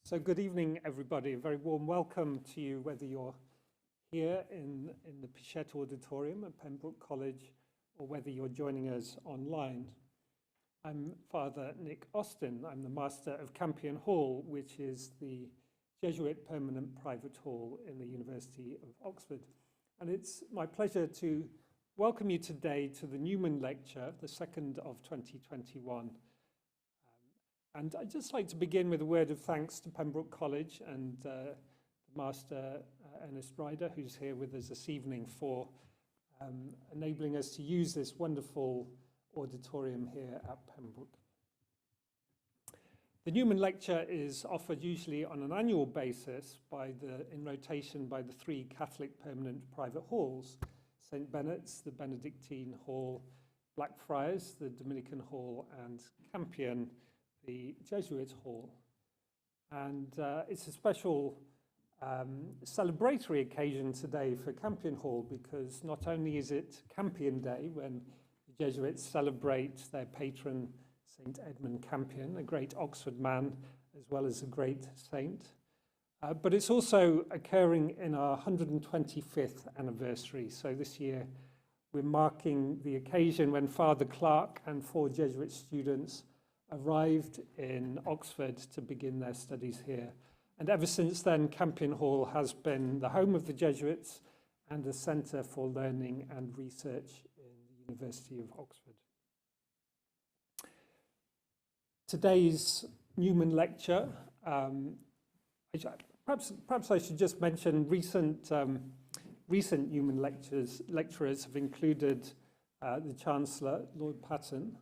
So good evening, everybody. A very warm welcome to you, whether you're here in the Pichette Auditorium at Pembroke College or whether you're joining us online. I'm Father Nick Austin. I'm the Master of Campion Hall, which is the Jesuit permanent private hall in the University of Oxford. And it's my pleasure to welcome you today to the Newman Lecture, the second of 2021. And I'd just like to begin with a word of thanks to Pembroke College and the Master Ernest Ryder, who's here with us this evening, for enabling us to use this wonderful auditorium here at Pembroke. The Newman Lecture is offered usually on an annual basis in rotation by the three Catholic permanent private halls, St. Benet's, the Benedictine Hall, Blackfriars, the Dominican Hall, and Campion, the Jesuit Hall. And it's a special celebratory occasion today for Campion Hall, because not only is it Campion Day, when the Jesuits celebrate their patron, St. Edmund Campion, a great Oxford man, as well as a great saint, but it's also occurring in our 125th anniversary. So this year we're marking the occasion when Father Clark and 4 Jesuit students arrived in Oxford to begin their studies here. And ever since then, Campion Hall has been the home of the Jesuits and a centre for learning and research in the University of Oxford. Today's Newman Lecture, perhaps I should just mention recent Newman lecturers have included the Chancellor, Lord Patten,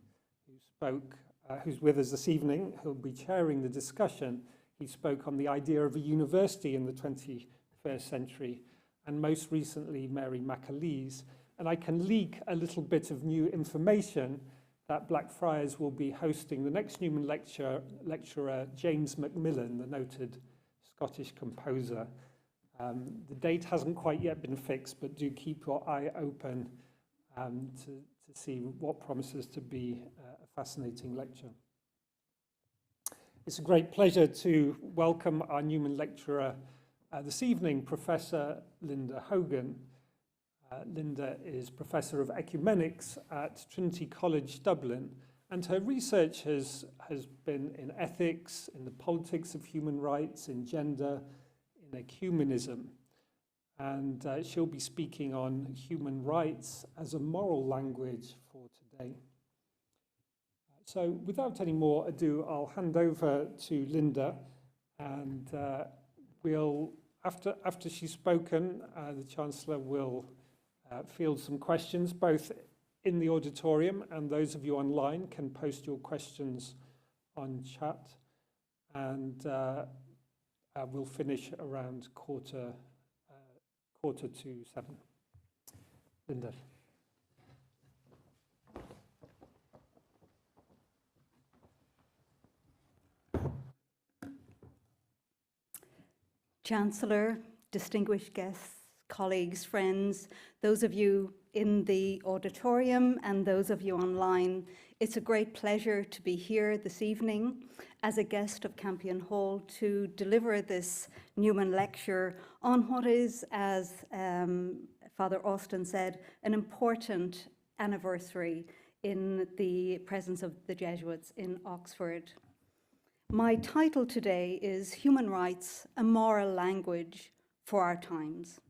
who's with us this evening, who'll be chairing the discussion. He spoke on the idea of a university in the 21st century, and most recently Mary McAleese. And I can leak a little bit of new information that Blackfriars will be hosting the next Newman lecturer, James Macmillan, the noted Scottish composer. The date hasn't quite yet been fixed, but do keep your eye open to see what promises to be a fascinating lecture. It's a great pleasure to welcome our Newman lecturer this evening, Professor Linda Hogan. Linda is Professor of Ecumenics at Trinity College Dublin, and her research has been in ethics, in the politics of human rights, in gender, in ecumenism. And she'll be speaking on human rights as a moral language for today. So without any more ado, I'll hand over to Linda, and after she's spoken, the Chancellor will field some questions, both in the auditorium, and those of you online can post your questions on chat, and we'll finish around quarter to 7. Linda. Chancellor, distinguished guests, colleagues, friends, those of you in the auditorium and those of you online, it's a great pleasure to be here this evening as a guest of Campion Hall to deliver this Newman Lecture on what is, as Father Austin said, an important anniversary in the presence of the Jesuits in Oxford. My title today is Human Rights, a Moral Language for Our Times.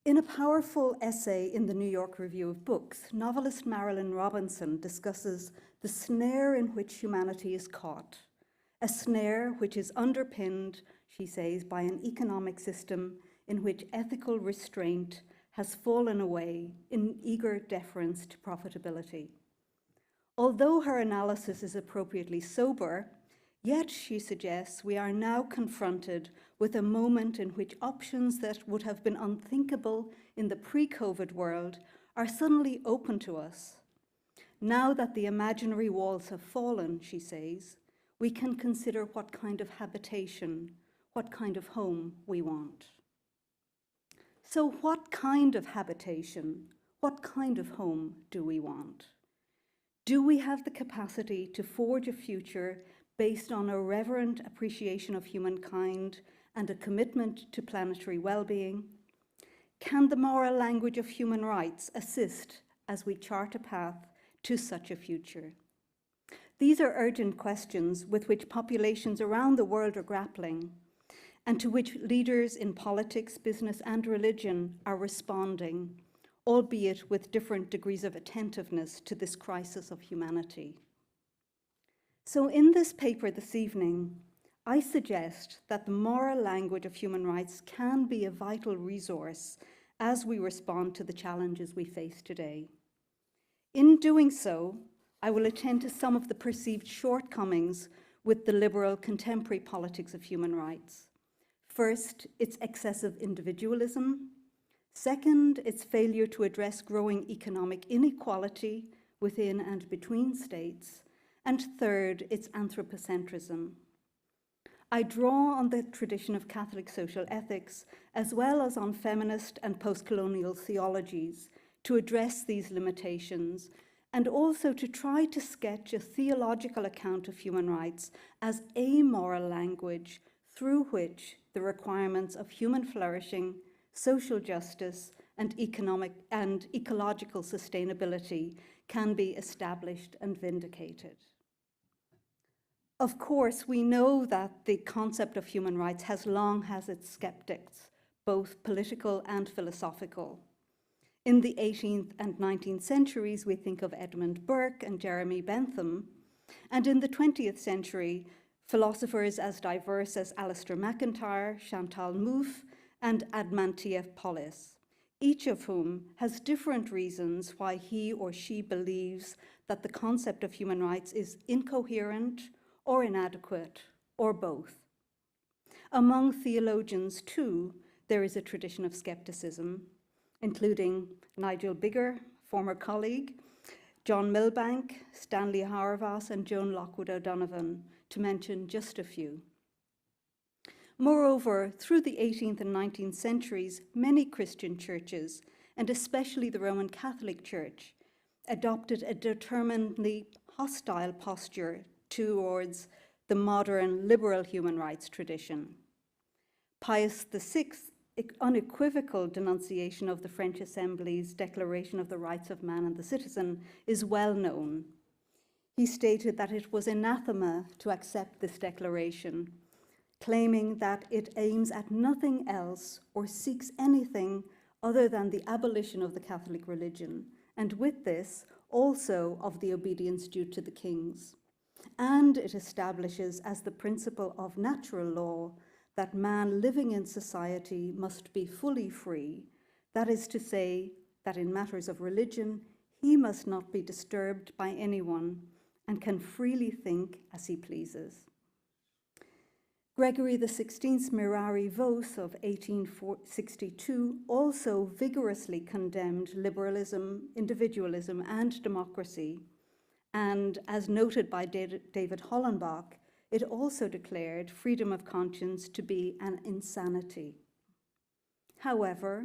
In a powerful essay in the New York Review of Books, novelist Marilyn Robinson discusses the snare in which humanity is caught, a snare which is underpinned, she says, by an economic system in which ethical restraint has fallen away in eager deference to profitability. Although her analysis is appropriately sober, yet, she suggests, we are now confronted with a moment in which options that would have been unthinkable in the pre-COVID world are suddenly open to us. Now that the imaginary walls have fallen, she says, we can consider what kind of habitation, what kind of home we want. So what kind of habitation, what kind of home do we want? Do we have the capacity to forge a future based on a reverent appreciation of humankind and a commitment to planetary well-being? Can the moral language of human rights assist as we chart a path to such a future? These are urgent questions with which populations around the world are grappling, and to which leaders in politics, business, and religion are responding, albeit with different degrees of attentiveness to this crisis of humanity. So in this paper this evening, I suggest that the moral language of human rights can be a vital resource as we respond to the challenges we face today. In doing so, I will attend to some of the perceived shortcomings with the liberal contemporary politics of human rights. First, its excessive individualism. Second, its failure to address growing economic inequality within and between states. And third, its anthropocentrism. I draw on the tradition of Catholic social ethics, as well as on feminist and post-colonial theologies, to address these limitations, and also to try to sketch a theological account of human rights as a moral language through which the requirements of human flourishing, social justice, and economic and ecological sustainability can be established and vindicated. Of course, we know that the concept of human rights has long had its skeptics, both political and philosophical. In the 18th and 19th centuries, we think of Edmund Burke and Jeremy Bentham, and in the 20th century, philosophers as diverse as Alistair MacIntyre, Chantal Mouffe, and Admantiev Polis, each of whom has different reasons why he or she believes that the concept of human rights is incoherent or inadequate, or both. Among theologians, too, there is a tradition of skepticism, including Nigel Biggar, former colleague, John Milbank, Stanley Hauerwas, and Joan Lockwood O'Donovan, to mention just a few. Moreover, through the 18th and 19th centuries, many Christian churches, and especially the Roman Catholic Church, adopted a determinedly hostile posture towards the modern liberal human rights tradition. Pius VI's unequivocal denunciation of the French Assembly's Declaration of the Rights of Man and the Citizen is well known. He stated that it was anathema to accept this declaration, claiming that it aims at nothing else or seeks anything other than the abolition of the Catholic religion, and with this, also of the obedience due to the kings. And it establishes as the principle of natural law that man living in society must be fully free, that is to say, that in matters of religion, he must not be disturbed by anyone and can freely think as he pleases. Gregory XVI's Mirari Vos of 1862 also vigorously condemned liberalism, individualism, and democracy. And as noted by David Hollenbach, it also declared freedom of conscience to be an insanity. However,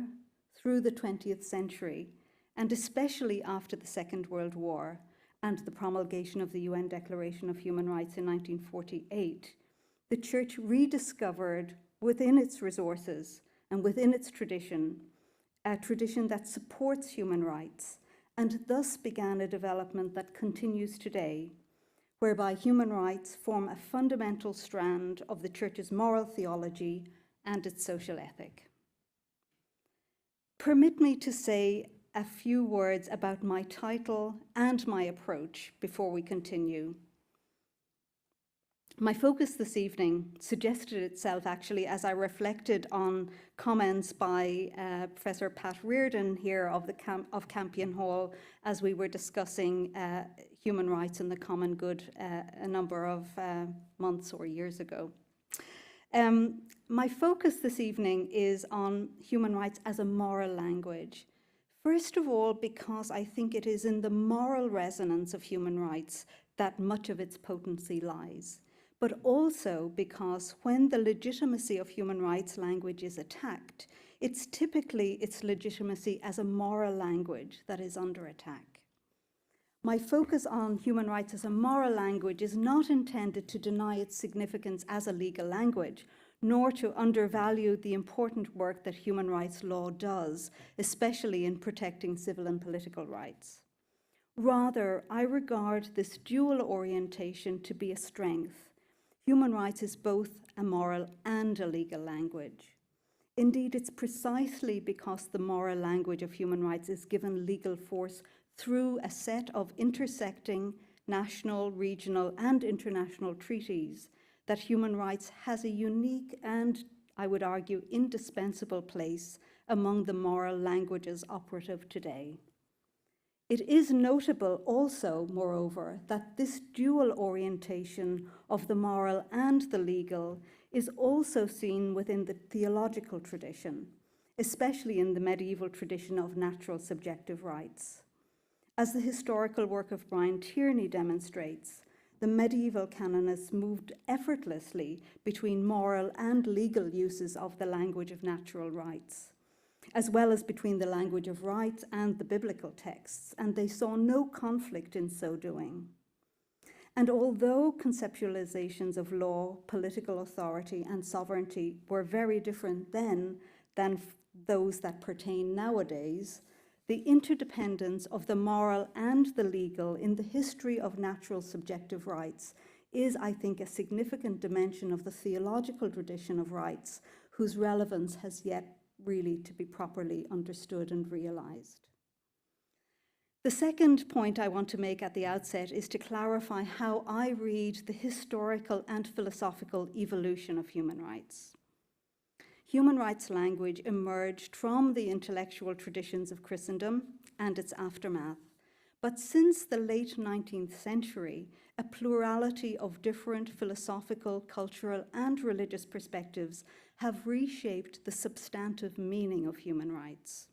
through the 20th century, and especially after the Second World War and the promulgation of the UN Declaration of Human Rights in 1948, the Church rediscovered within its resources and within its tradition, a tradition that supports human rights, and thus began a development that continues today, whereby human rights form a fundamental strand of the Church's moral theology and its social ethic. Permit me to say a few words about my title and my approach before we continue. My focus this evening suggested itself actually as I reflected on comments by Professor Pat Reardon here of Campion Hall as we were discussing human rights and the common good a number of months or years ago. My focus this evening is on human rights as a moral language. First of all, because I think it is in the moral resonance of human rights that much of its potency lies, but also because when the legitimacy of human rights language is attacked, it's typically its legitimacy as a moral language that is under attack. My focus on human rights as a moral language is not intended to deny its significance as a legal language, nor to undervalue the important work that human rights law does, especially in protecting civil and political rights. Rather, I regard this dual orientation to be a strength. Human rights is both a moral and a legal language. Indeed, it's precisely because the moral language of human rights is given legal force through a set of intersecting national, regional, and international treaties that human rights has a unique and, I would argue, indispensable place among the moral languages operative today. It is notable also, moreover, that this dual orientation of the moral and the legal is also seen within the theological tradition, especially in the medieval tradition of natural subjective rights. As the historical work of Brian Tierney demonstrates, the medieval canonists moved effortlessly between moral and legal uses of the language of natural rights, as well as between the language of rights and the biblical texts, and they saw no conflict in so doing. And although conceptualizations of law, political authority, and sovereignty were very different then than those that pertain nowadays, the interdependence of the moral and the legal in the history of natural subjective rights is, I think, a significant dimension of the theological tradition of rights, whose relevance has yet really to be properly understood and realized. The second point I want to make at the outset is to clarify how I read the historical and philosophical evolution of human rights. Human rights language emerged from the intellectual traditions of Christendom and its aftermath. But since the late 19th century, a plurality of different philosophical, cultural, and religious perspectives have reshaped the substantive meaning of human rights.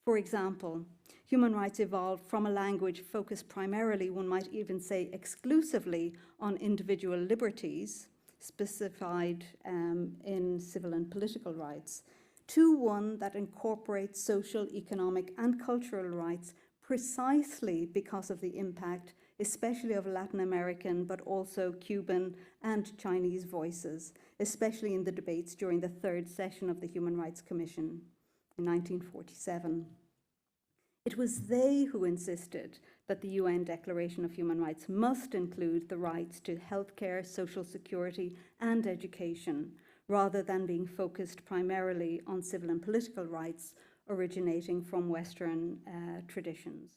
For example, human rights evolved from a language focused primarily, one might even say exclusively, on individual liberties, specified in civil and political rights, to one that incorporates social, economic, and cultural rights precisely because of the impact, especially of Latin American, but also Cuban and Chinese voices, especially in the debates during the third session of the Human Rights Commission in 1947. It was they who insisted that the UN Declaration of Human Rights must include the rights to healthcare, social security, and education, rather than being focused primarily on civil and political rights originating from Western traditions.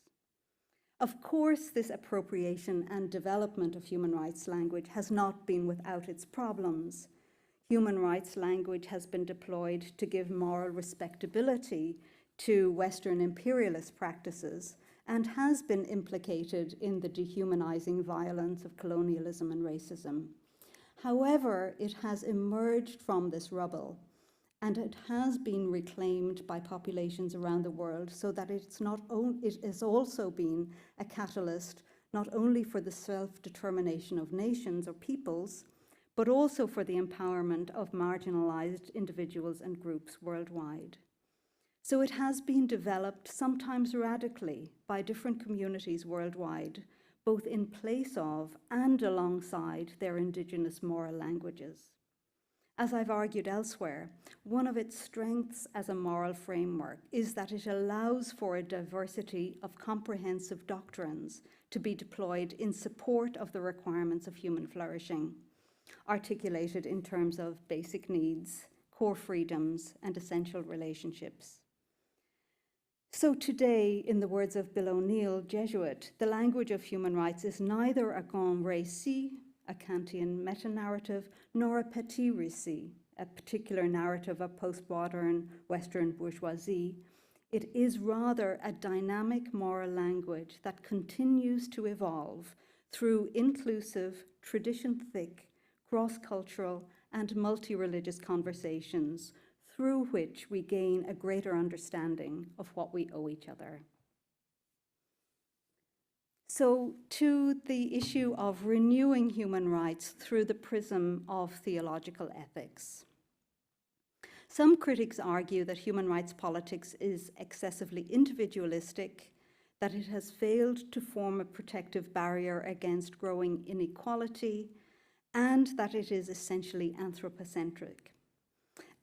Of course, this appropriation and development of human rights language has not been without its problems. Human rights language has been deployed to give moral respectability to Western imperialist practices and has been implicated in the dehumanizing violence of colonialism and racism. However, it has emerged from this rubble, and it has been reclaimed by populations around the world, so that it has also been a catalyst not only for the self-determination of nations or peoples, but also for the empowerment of marginalized individuals and groups worldwide. So it has been developed, sometimes radically, by different communities worldwide, both in place of and alongside their indigenous moral languages. As I've argued elsewhere, one of its strengths as a moral framework is that it allows for a diversity of comprehensive doctrines to be deployed in support of the requirements of human flourishing, articulated in terms of basic needs, core freedoms, and essential relationships. So today, in the words of Bill O'Neill, Jesuit, the language of human rights is neither a grand récit, a Kantian meta-narrative, nor a petit récit, a particular narrative of post-modern Western bourgeoisie. It is rather a dynamic moral language that continues to evolve through inclusive, tradition-thick, cross-cultural, and multi-religious conversations, through which we gain a greater understanding of what we owe each other. So, to the issue of renewing human rights through the prism of theological ethics. Some critics argue that human rights politics is excessively individualistic, that it has failed to form a protective barrier against growing inequality, and that it is essentially anthropocentric,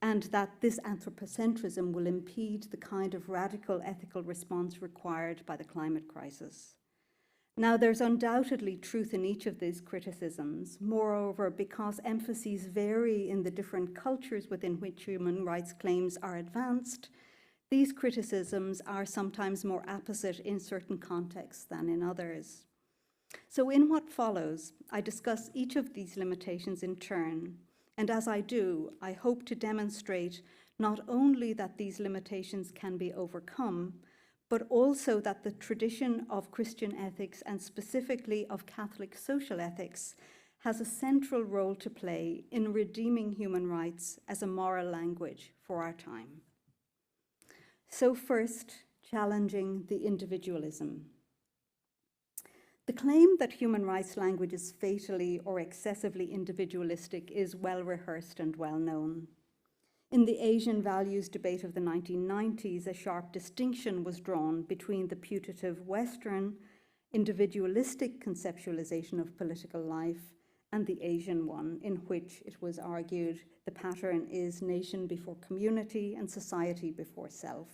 and that this anthropocentrism will impede the kind of radical ethical response required by the climate crisis. Now, there's undoubtedly truth in each of these criticisms. Moreover, because emphases vary in the different cultures within which human rights claims are advanced, these criticisms are sometimes more apposite in certain contexts than in others. So in what follows, I discuss each of these limitations in turn, and as I do, I hope to demonstrate not only that these limitations can be overcome, but also that the tradition of Christian ethics, and specifically of Catholic social ethics, has a central role to play in redeeming human rights as a moral language for our time. So first, challenging the individualism. The claim that human rights language is fatally or excessively individualistic is well rehearsed and well known. In the Asian values debate of the 1990s, a sharp distinction was drawn between the putative Western individualistic conceptualization of political life and the Asian one, in which it was argued the pattern is nation before community and society before self.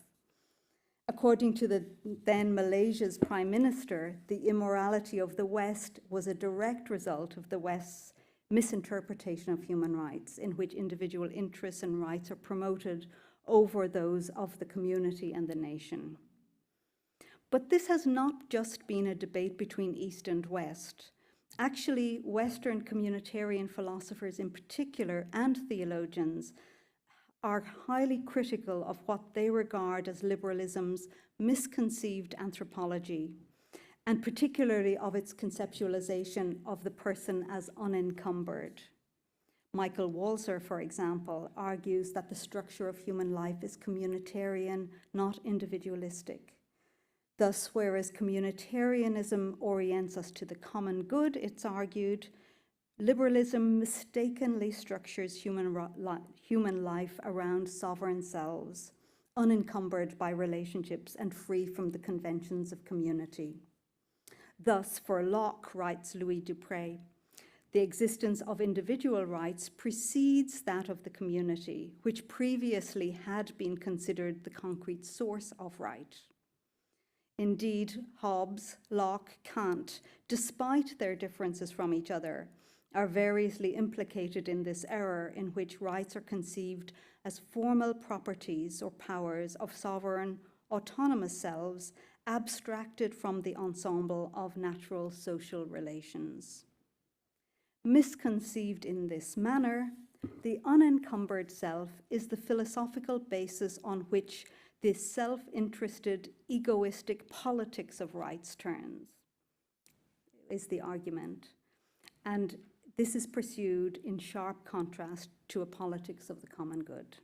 According to the then Malaysia's Prime Minister, the immorality of the West was a direct result of the West's misinterpretation of human rights, in which individual interests and rights are promoted over those of the community and the nation. But this has not just been a debate between East and West. Actually, Western communitarian philosophers in particular, and theologians, are highly critical of what they regard as liberalism's misconceived anthropology, and particularly of its conceptualization of the person as unencumbered. Michael Walzer, for example, argues that the structure of human life is communitarian, not individualistic. Thus, whereas communitarianism orients us to the common good, it's argued, liberalism mistakenly structures human life around sovereign selves, unencumbered by relationships and free from the conventions of community. Thus, for Locke, writes Louis Dupré, the existence of individual rights precedes that of the community, which previously had been considered the concrete source of right. Indeed, Hobbes, Locke, Kant, despite their differences from each other, are variously implicated in this error in which rights are conceived as formal properties or powers of sovereign, autonomous selves abstracted from the ensemble of natural social relations. Misconceived in this manner, the unencumbered self is the philosophical basis on which this self-interested, egoistic politics of rights turns, is the argument. And this is pursued in sharp contrast to a politics of the common good.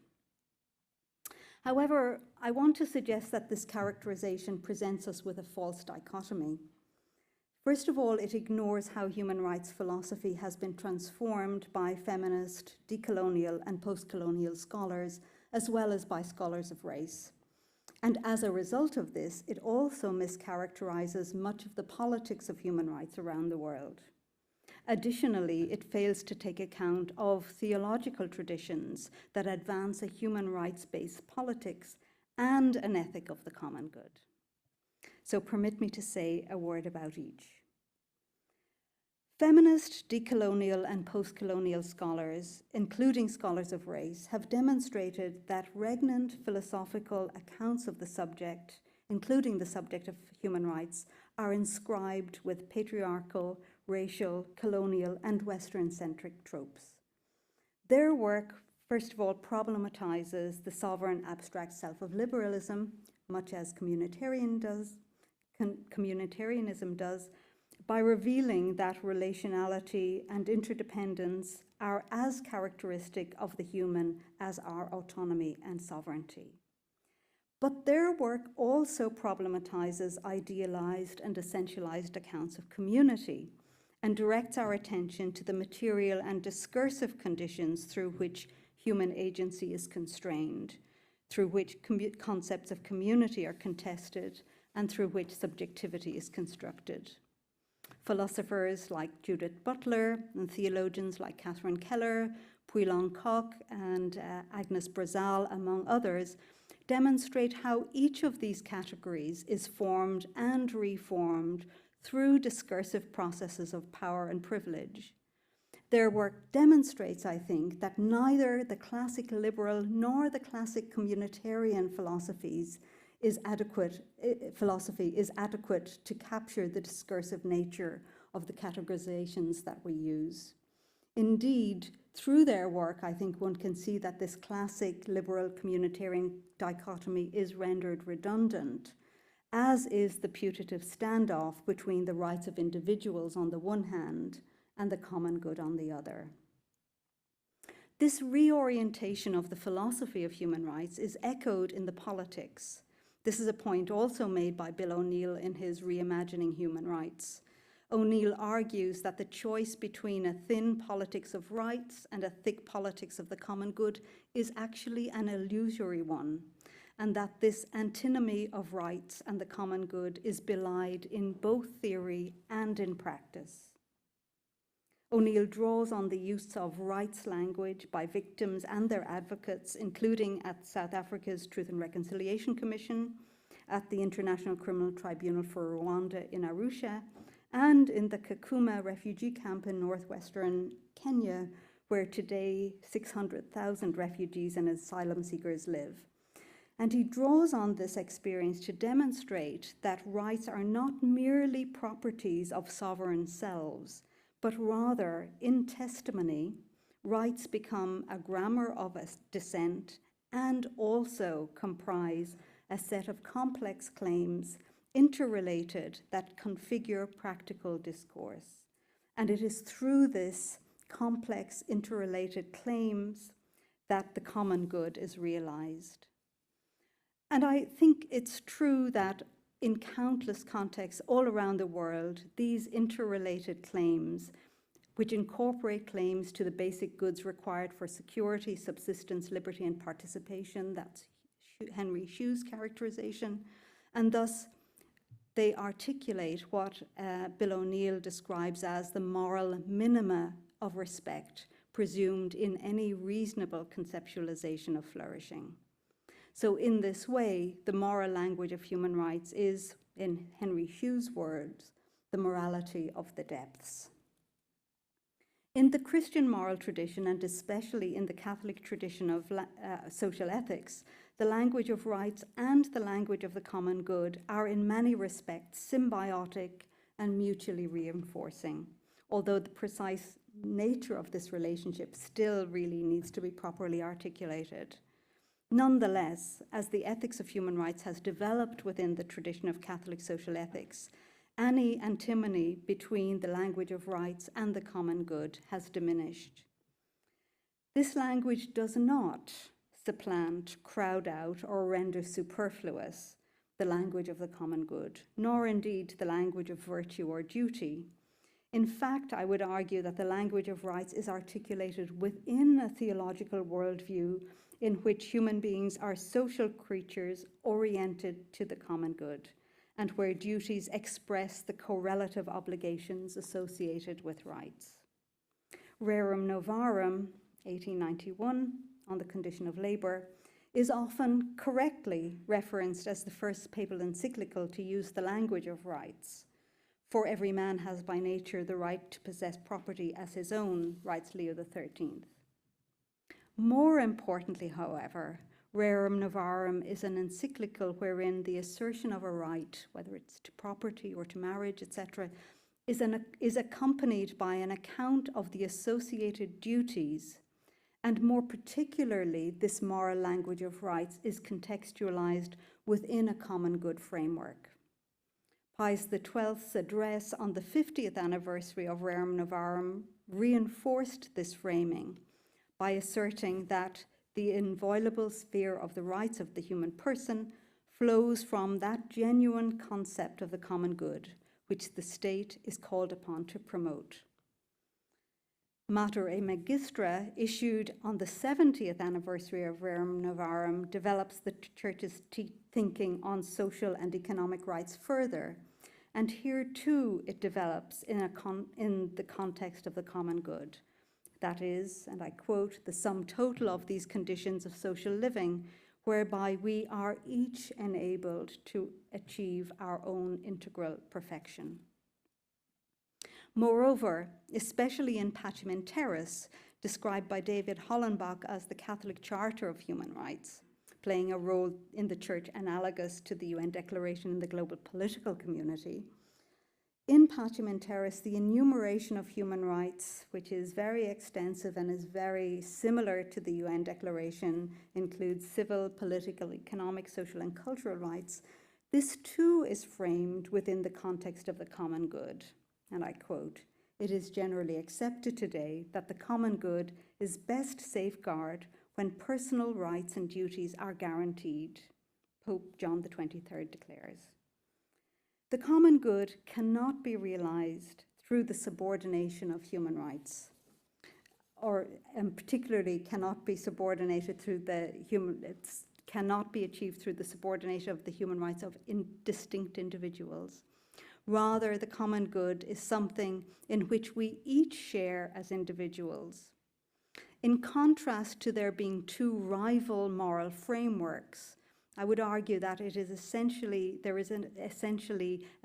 However, I want to suggest that this characterization presents us with a false dichotomy. First of all, it ignores how human rights philosophy has been transformed by feminist, decolonial, and post-colonial scholars, as well as by scholars of race. And as a result of this, it also mischaracterizes much of the politics of human rights around the world. Additionally, it fails to take account of theological traditions that advance a human rights-based politics and an ethic of the common good. So permit me to say a word about each. Feminist, decolonial, and post-colonial scholars, including scholars of race, have demonstrated that regnant philosophical accounts of the subject, including the subject of human rights, are inscribed with patriarchal, racial, colonial, and Western-centric tropes. Their work, first of all, problematizes the sovereign abstract self of liberalism, much as communitarianism does, by revealing that relationality and interdependence are as characteristic of the human as our autonomy and sovereignty. But their work also problematizes idealized and essentialized accounts of community and directs our attention to the material and discursive conditions through which human agency is constrained, through which concepts of community are contested, and through which subjectivity is constructed. Philosophers like Judith Butler and theologians like Catherine Keller, Puilon Koch, and Agnes Brazal, among others, demonstrate how each of these categories is formed and reformed through discursive processes of power and privilege. Their work demonstrates, I think, that neither the classic liberal nor the classic communitarian philosophy is adequate to capture the discursive nature of the categorizations that we use. Indeed, through their work, I think one can see that this classic liberal communitarian dichotomy is rendered redundant, as is the putative standoff between the rights of individuals on the one hand and the common good on the other. This reorientation of the philosophy of human rights is echoed in the politics. This is a point also made by Bill O'Neill in his Reimagining Human Rights. O'Neill argues that the choice between a thin politics of rights and a thick politics of the common good is actually an illusory one, and that this antinomy of rights and the common good is belied in both theory and in practice. O'Neill draws on the use of rights language by victims and their advocates, including at South Africa's Truth and Reconciliation Commission, at the International Criminal Tribunal for Rwanda in Arusha, and in the Kakuma refugee camp in northwestern Kenya, where today 600,000 refugees and asylum seekers live. And he draws on this experience to demonstrate that rights are not merely properties of sovereign selves, but rather, in testimony, rights become a grammar of dissent and also comprise a set of complex claims, interrelated, that configure practical discourse. And it is through this complex, interrelated claims that the common good is realized. And I think it's true that in countless contexts all around the world, these interrelated claims, which incorporate claims to the basic goods required for security, subsistence, liberty, and participation, that's Henry Hugh's characterization, and thus they articulate what Bill O'Neill describes as the moral minima of respect presumed in any reasonable conceptualization of flourishing. So in this way, the moral language of human rights is, in Henry Hugh's words, the morality of the depths. In the Christian moral tradition, and especially in the Catholic tradition of social ethics, the language of rights and the language of the common good are in many respects symbiotic and mutually reinforcing, although the precise nature of this relationship still really needs to be properly articulated. Nonetheless, as the ethics of human rights has developed within the tradition of Catholic social ethics, any antinomy between the language of rights and the common good has diminished. This language does not supplant, crowd out, or render superfluous the language of the common good, nor indeed the language of virtue or duty. In fact, I would argue that the language of rights is articulated within a theological worldview in which human beings are social creatures oriented to the common good, and where duties express the correlative obligations associated with rights. Rerum Novarum, 1891, on the condition of labor, is often correctly referenced as the first papal encyclical to use the language of rights. For every man has by nature the right to possess property as his own, writes Leo XIII. More importantly, however, Rerum Novarum is an encyclical wherein the assertion of a right, whether it's to property or to marriage, etc., is accompanied by an account of the associated duties, and more particularly, this moral language of rights is contextualized within a common good framework. Pius XII's address on the 50th anniversary of Rerum Novarum reinforced this framing by asserting that the inviolable sphere of the rights of the human person flows from that genuine concept of the common good, which the state is called upon to promote. Mater e Magistra, issued on the 70th anniversary of Rerum Novarum, develops the Church's thinking on social and economic rights further. And here too it develops in the context of the common good. That is, and I quote, the sum total of these conditions of social living, whereby we are each enabled to achieve our own integral perfection. Moreover, especially in Pacem in Terris, described by David Hollenbach as the Catholic Charter of Human Rights, playing a role in the Church analogous to the UN Declaration in the global political community. In Pacem in Terris, the enumeration of human rights, which is very extensive and is very similar to the UN Declaration, includes civil, political, economic, social, and cultural rights. This too is framed within the context of the common good. And I quote, "It is generally accepted today that the common good is best safeguarded when personal rights and duties are guaranteed," Pope John XXIII declares. The common good cannot be realized through the subordination of human rights, or particularly cannot be subordinated through cannot be achieved through the subordination of the human rights of distinct individuals. Rather, the common good is something in which we each share as individuals. In contrast to there being two rival moral frameworks, I would argue that there is essentially a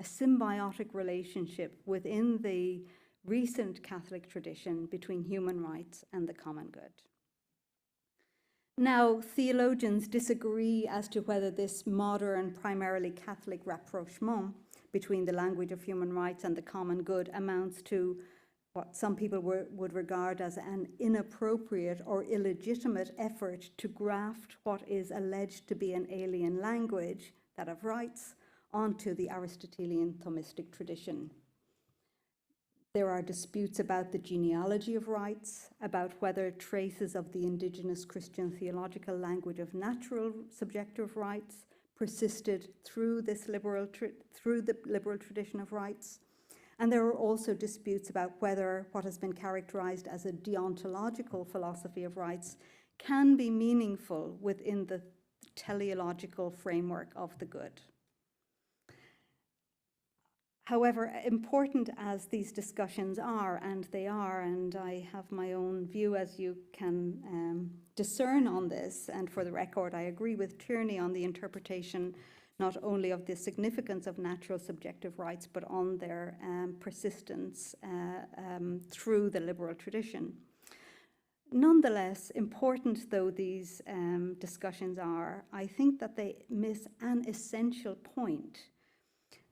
symbiotic relationship within the recent Catholic tradition between human rights and the common good. Now, theologians disagree as to whether this modern, primarily Catholic rapprochement between the language of human rights and the common good amounts to what some people would regard as an inappropriate or illegitimate effort to graft what is alleged to be an alien language, that of rights, onto the Aristotelian Thomistic tradition. There are disputes about the genealogy of rights, about whether traces of the indigenous Christian theological language of natural subjective rights persisted through the liberal tradition of rights. And there are also disputes about whether what has been characterized as a deontological philosophy of rights can be meaningful within the teleological framework of the good. However, important as these discussions are, and I have my own view, as you can discern on this, and for the record, I agree with Tierney on the interpretation not only of the significance of natural subjective rights, but on their persistence through the liberal tradition. Nonetheless, important though these discussions are, I think that they miss an essential point,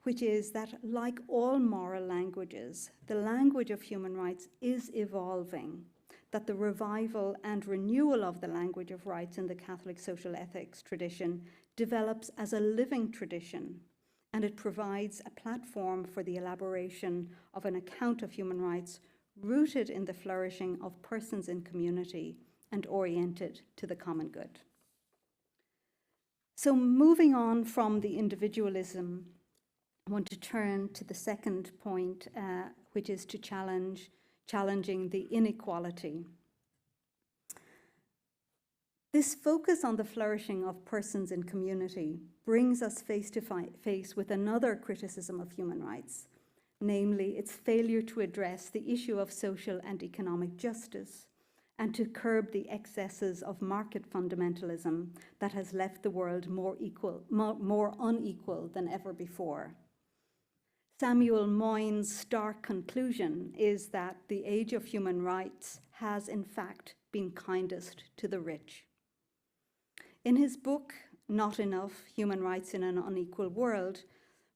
which is that, like all moral languages, the language of human rights is evolving, that the revival and renewal of the language of rights in the Catholic social ethics tradition develops as a living tradition, and it provides a platform for the elaboration of an account of human rights rooted in the flourishing of persons in community and oriented to the common good. So moving on from the individualism, I want to turn to the second point, which is to challenging the inequality. This focus on the flourishing of persons in community brings us face to face with another criticism of human rights, namely its failure to address the issue of social and economic justice and to curb the excesses of market fundamentalism that has left the world more unequal than ever before. Samuel Moyne's stark conclusion is that the age of human rights has in fact been kindest to the rich. In his book, Not Enough: Human Rights in an Unequal World,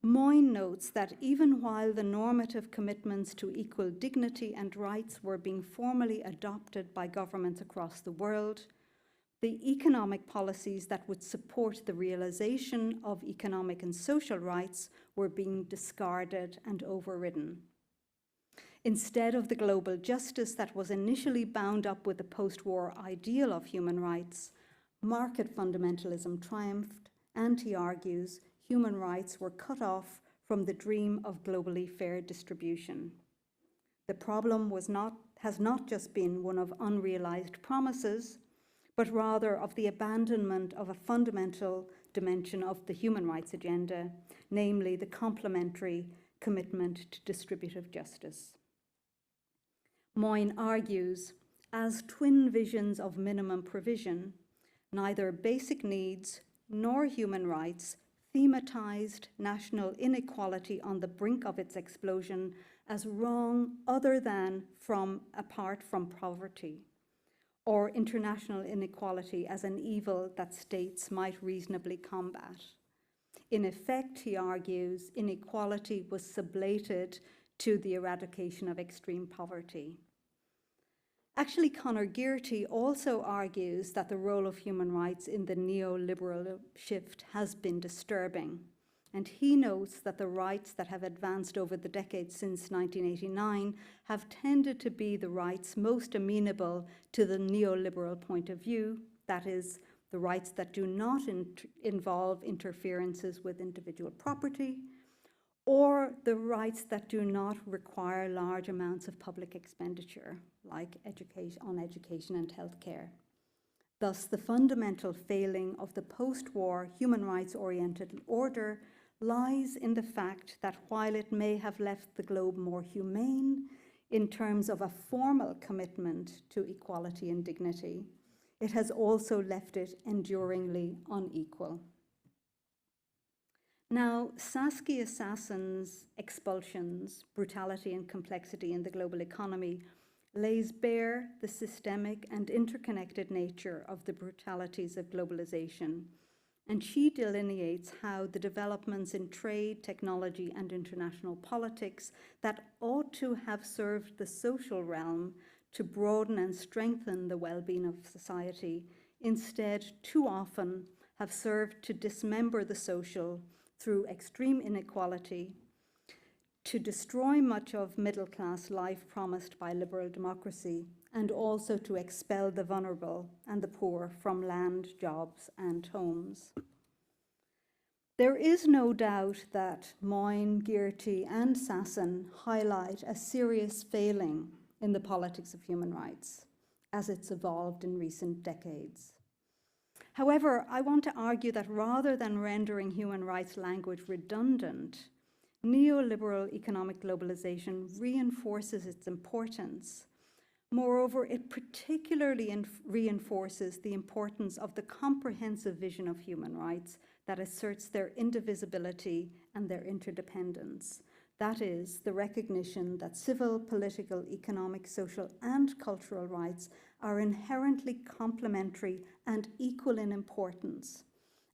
Moyne notes that even while the normative commitments to equal dignity and rights were being formally adopted by governments across the world, the economic policies that would support the realization of economic and social rights were being discarded and overridden. Instead of the global justice that was initially bound up with the post-war ideal of human rights, market fundamentalism triumphed, and he argues human rights were cut off from the dream of globally fair distribution. The problem has not just been one of unrealized promises, but rather of the abandonment of a fundamental dimension of the human rights agenda, namely the complementary commitment to distributive justice. Moyne argues, as twin visions of minimum provision, neither basic needs nor human rights thematized national inequality on the brink of its explosion as wrong other than apart from poverty, or international inequality as an evil that states might reasonably combat. In effect, he argues, inequality was sublated to the eradication of extreme poverty. Actually, Conor Gearty also argues that the role of human rights in the neoliberal shift has been disturbing. And he notes that the rights that have advanced over the decades since 1989 have tended to be the rights most amenable to the neoliberal point of view, that is, the rights that do not involve interferences with individual property, or the rights that do not require large amounts of public expenditure, like on education and healthcare. Thus, the fundamental failing of the post-war human rights-oriented order lies in the fact that while it may have left the globe more humane in terms of a formal commitment to equality and dignity, it has also left it enduringly unequal. Now, Saskia Sassen's Expulsions, Brutality and Complexity in the Global Economy lays bare the systemic and interconnected nature of the brutalities of globalization, and she delineates how the developments in trade, technology, and international politics that ought to have served the social realm to broaden and strengthen the well-being of society, instead too often have served to dismember the social through extreme inequality, to destroy much of middle-class life promised by liberal democracy, and also to expel the vulnerable and the poor from land, jobs, and homes. There is no doubt that Moyne, Gearty, and Sassen highlight a serious failing in the politics of human rights as it's evolved in recent decades. However, I want to argue that rather than rendering human rights language redundant, neoliberal economic globalization reinforces its importance. Moreover, it particularly reinforces the importance of the comprehensive vision of human rights that asserts their indivisibility and their interdependence. That is, the recognition that civil, political, economic, social, and cultural rights are inherently complementary and equal in importance,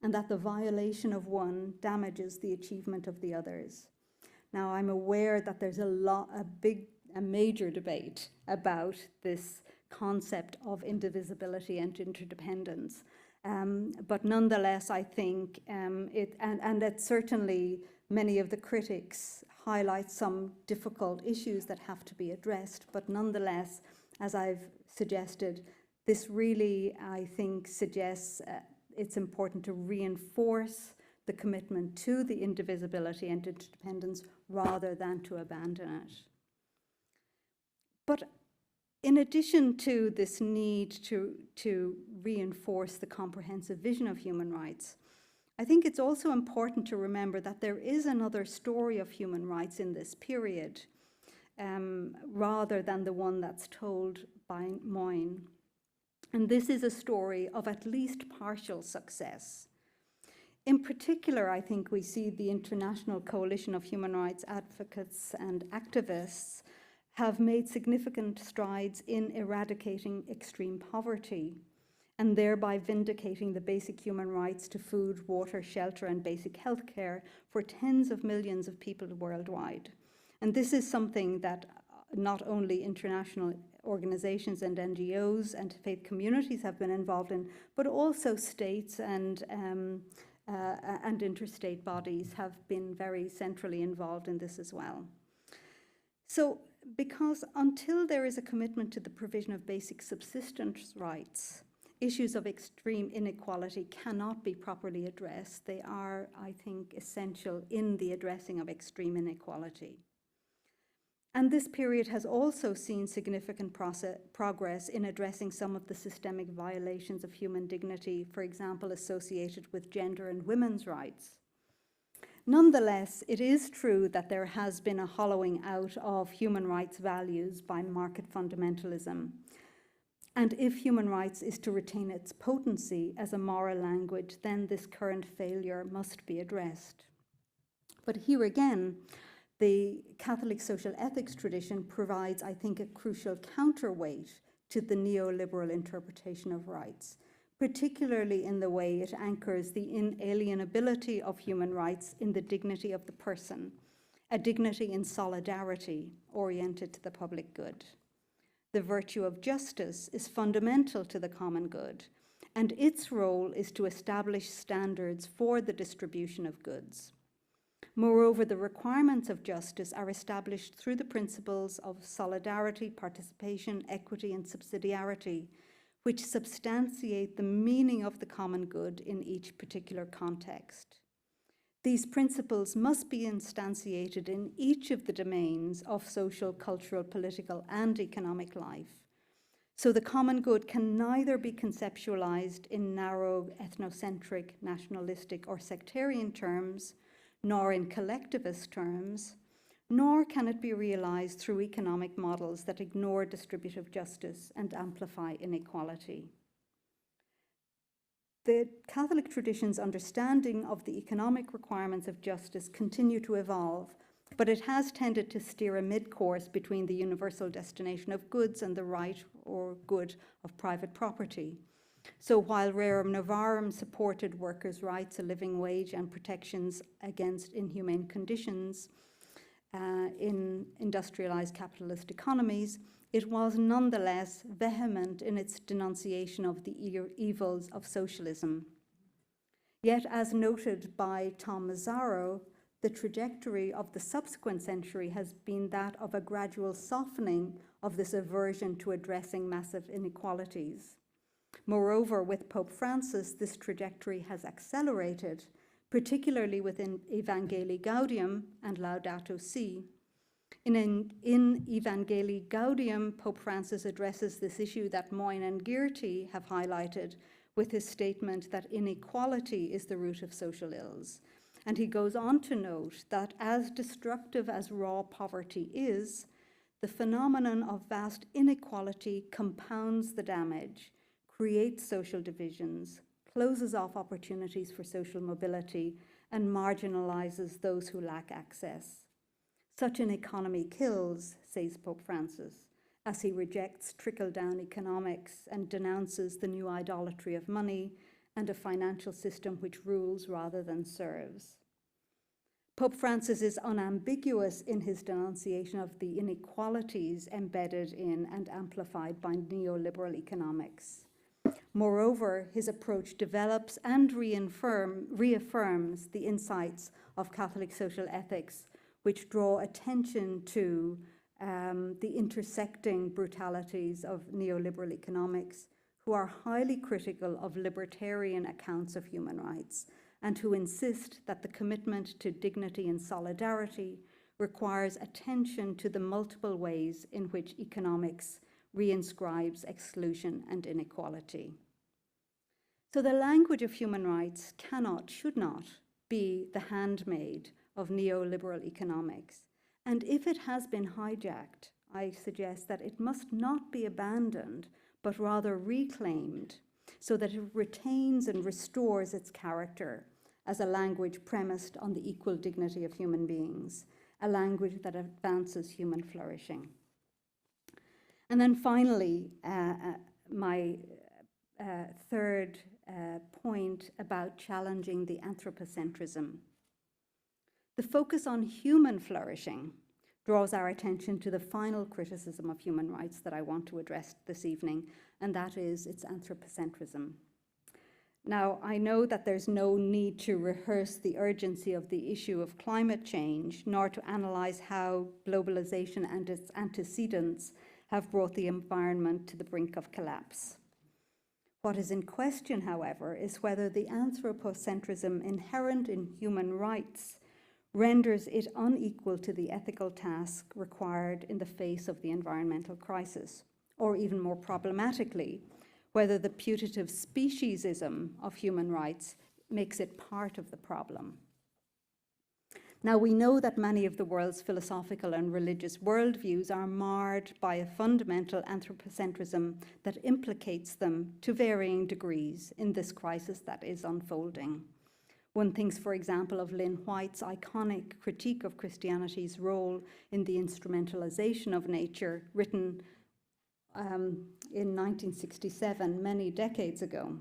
and that the violation of one damages the achievement of the others. Now, I'm aware that there's a major debate about this concept of indivisibility and interdependence. But nonetheless, I think that certainly many of the critics highlight some difficult issues that have to be addressed. But nonetheless, as I've suggested, this really, I think, suggests it's important to reinforce the commitment to the indivisibility and interdependence rather than to abandon it. But in addition to this need to reinforce the comprehensive vision of human rights, I think it's also important to remember that there is another story of human rights in this period, rather than the one that's told by Moyne. And this is a story of at least partial success. In particular, I think we see the International Coalition of Human Rights Advocates and Activists have made significant strides in eradicating extreme poverty and thereby vindicating the basic human rights to food, water, shelter, and basic health care for tens of millions of people worldwide. And this is something that not only international organizations and NGOs and faith communities have been involved in, but also states and interstate bodies have been very centrally involved in this as well. So, because until there is a commitment to the provision of basic subsistence rights, issues of extreme inequality cannot be properly addressed. They are, I think, essential in the addressing of extreme inequality. And this period has also seen significant progress in addressing some of the systemic violations of human dignity, for example, associated with gender and women's rights. Nonetheless, it is true that there has been a hollowing out of human rights values by market fundamentalism. And if human rights is to retain its potency as a moral language, then this current failure must be addressed. But here again, the Catholic social ethics tradition provides, I think, a crucial counterweight to the neoliberal interpretation of rights, particularly in the way it anchors the inalienability of human rights in the dignity of the person, a dignity in solidarity oriented to the public good. The virtue of justice is fundamental to the common good, and its role is to establish standards for the distribution of goods. Moreover, the requirements of justice are established through the principles of solidarity, participation, equity, and subsidiarity, which substantiate the meaning of the common good in each particular context. These principles must be instantiated in each of the domains of social, cultural, political, and economic life. So the common good can neither be conceptualized in narrow, ethnocentric, nationalistic, or sectarian terms, nor in collectivist terms, nor can it be realized through economic models that ignore distributive justice and amplify inequality. The Catholic tradition's understanding of the economic requirements of justice continue to evolve, but it has tended to steer a mid-course between the universal destination of goods and the right or good of private property. So while Rerum Novarum supported workers' rights, a living wage, and protections against inhumane conditions in industrialized capitalist economies, it was nonetheless vehement in its denunciation of the evils of socialism. Yet, as noted by Tom Mazzaro, the trajectory of the subsequent century has been that of a gradual softening of this aversion to addressing massive inequalities. Moreover, with Pope Francis, this trajectory has accelerated, particularly within Evangelii Gaudium and Laudato Si. In Evangelii Gaudium, Pope Francis addresses this issue that Moyne and Geerty have highlighted with his statement that inequality is the root of social ills. And he goes on to note that as destructive as raw poverty is, the phenomenon of vast inequality compounds the damage, creates social divisions, closes off opportunities for social mobility, and marginalizes those who lack access. Such an economy kills, says Pope Francis, as he rejects trickle-down economics and denounces the new idolatry of money and a financial system which rules rather than serves. Pope Francis is unambiguous in his denunciation of the inequalities embedded in and amplified by neoliberal economics. Moreover, his approach develops and reaffirms the insights of Catholic social ethics, which draw attention to the intersecting brutalities of neoliberal economics, who are highly critical of libertarian accounts of human rights, and who insist that the commitment to dignity and solidarity requires attention to the multiple ways in which economics reinscribes exclusion and inequality. So the language of human rights cannot, should not, be the handmaid of neoliberal economics. And if it has been hijacked, I suggest that it must not be abandoned, but rather reclaimed, so that it retains and restores its character as a language premised on the equal dignity of human beings, a language that advances human flourishing. And then finally, my third point about challenging the anthropocentrism. The focus on human flourishing draws our attention to the final criticism of human rights that I want to address this evening, and that is its anthropocentrism. Now, I know that there's no need to rehearse the urgency of the issue of climate change, nor to analyze how globalization and its antecedents have brought the environment to the brink of collapse. What is in question, however, is whether the anthropocentrism inherent in human rights renders it unequal to the ethical task required in the face of the environmental crisis, or even more problematically, whether the putative speciesism of human rights makes it part of the problem. Now, we know that many of the world's philosophical and religious worldviews are marred by a fundamental anthropocentrism that implicates them to varying degrees in this crisis that is unfolding. One thinks, for example, of Lynn White's iconic critique of Christianity's role in the instrumentalization of nature, written in 1967, many decades ago.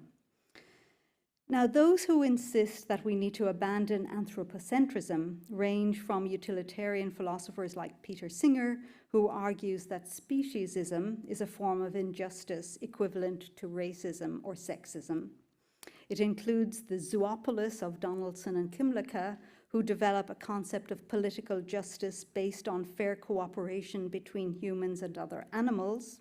Now, those who insist that we need to abandon anthropocentrism range from utilitarian philosophers like Peter Singer, who argues that speciesism is a form of injustice equivalent to racism or sexism. It includes the zoopolis of Donaldson and Kimlicka, who develop a concept of political justice based on fair cooperation between humans and other animals,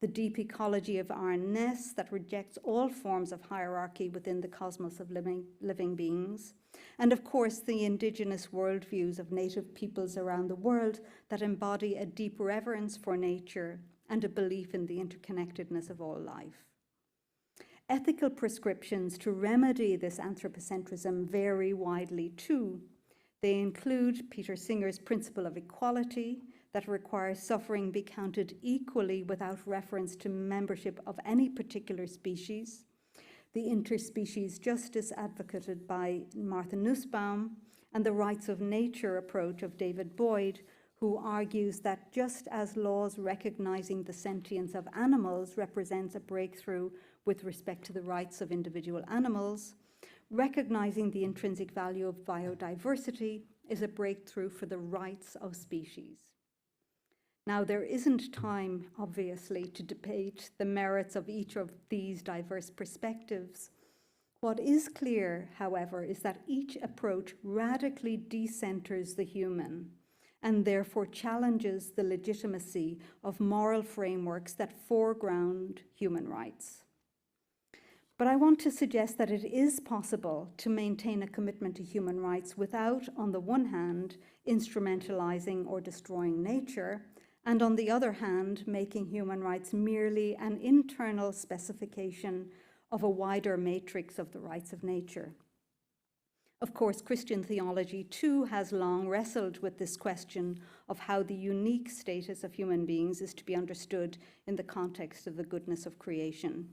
the deep ecology of Aaron Ness that rejects all forms of hierarchy within the cosmos of living beings, and of course the indigenous worldviews of native peoples around the world that embody a deep reverence for nature and a belief in the interconnectedness of all life. Ethical prescriptions to remedy this anthropocentrism vary widely too. They include Peter Singer's principle of equality, that requires suffering be counted equally without reference to membership of any particular species, the interspecies justice advocated by Martha Nussbaum, and the rights of nature approach of David Boyd, who argues that just as laws recognizing the sentience of animals represents a breakthrough with respect to the rights of individual animals, recognizing the intrinsic value of biodiversity is a breakthrough for the rights of species. Now, there isn't time, obviously, to debate the merits of each of these diverse perspectives. What is clear, however, is that each approach radically decenters the human and therefore challenges the legitimacy of moral frameworks that foreground human rights. But I want to suggest that it is possible to maintain a commitment to human rights without, on the one hand, instrumentalizing or destroying nature, and on the other hand, making human rights merely an internal specification of a wider matrix of the rights of nature. Of course, Christian theology too has long wrestled with this question of how the unique status of human beings is to be understood in the context of the goodness of creation.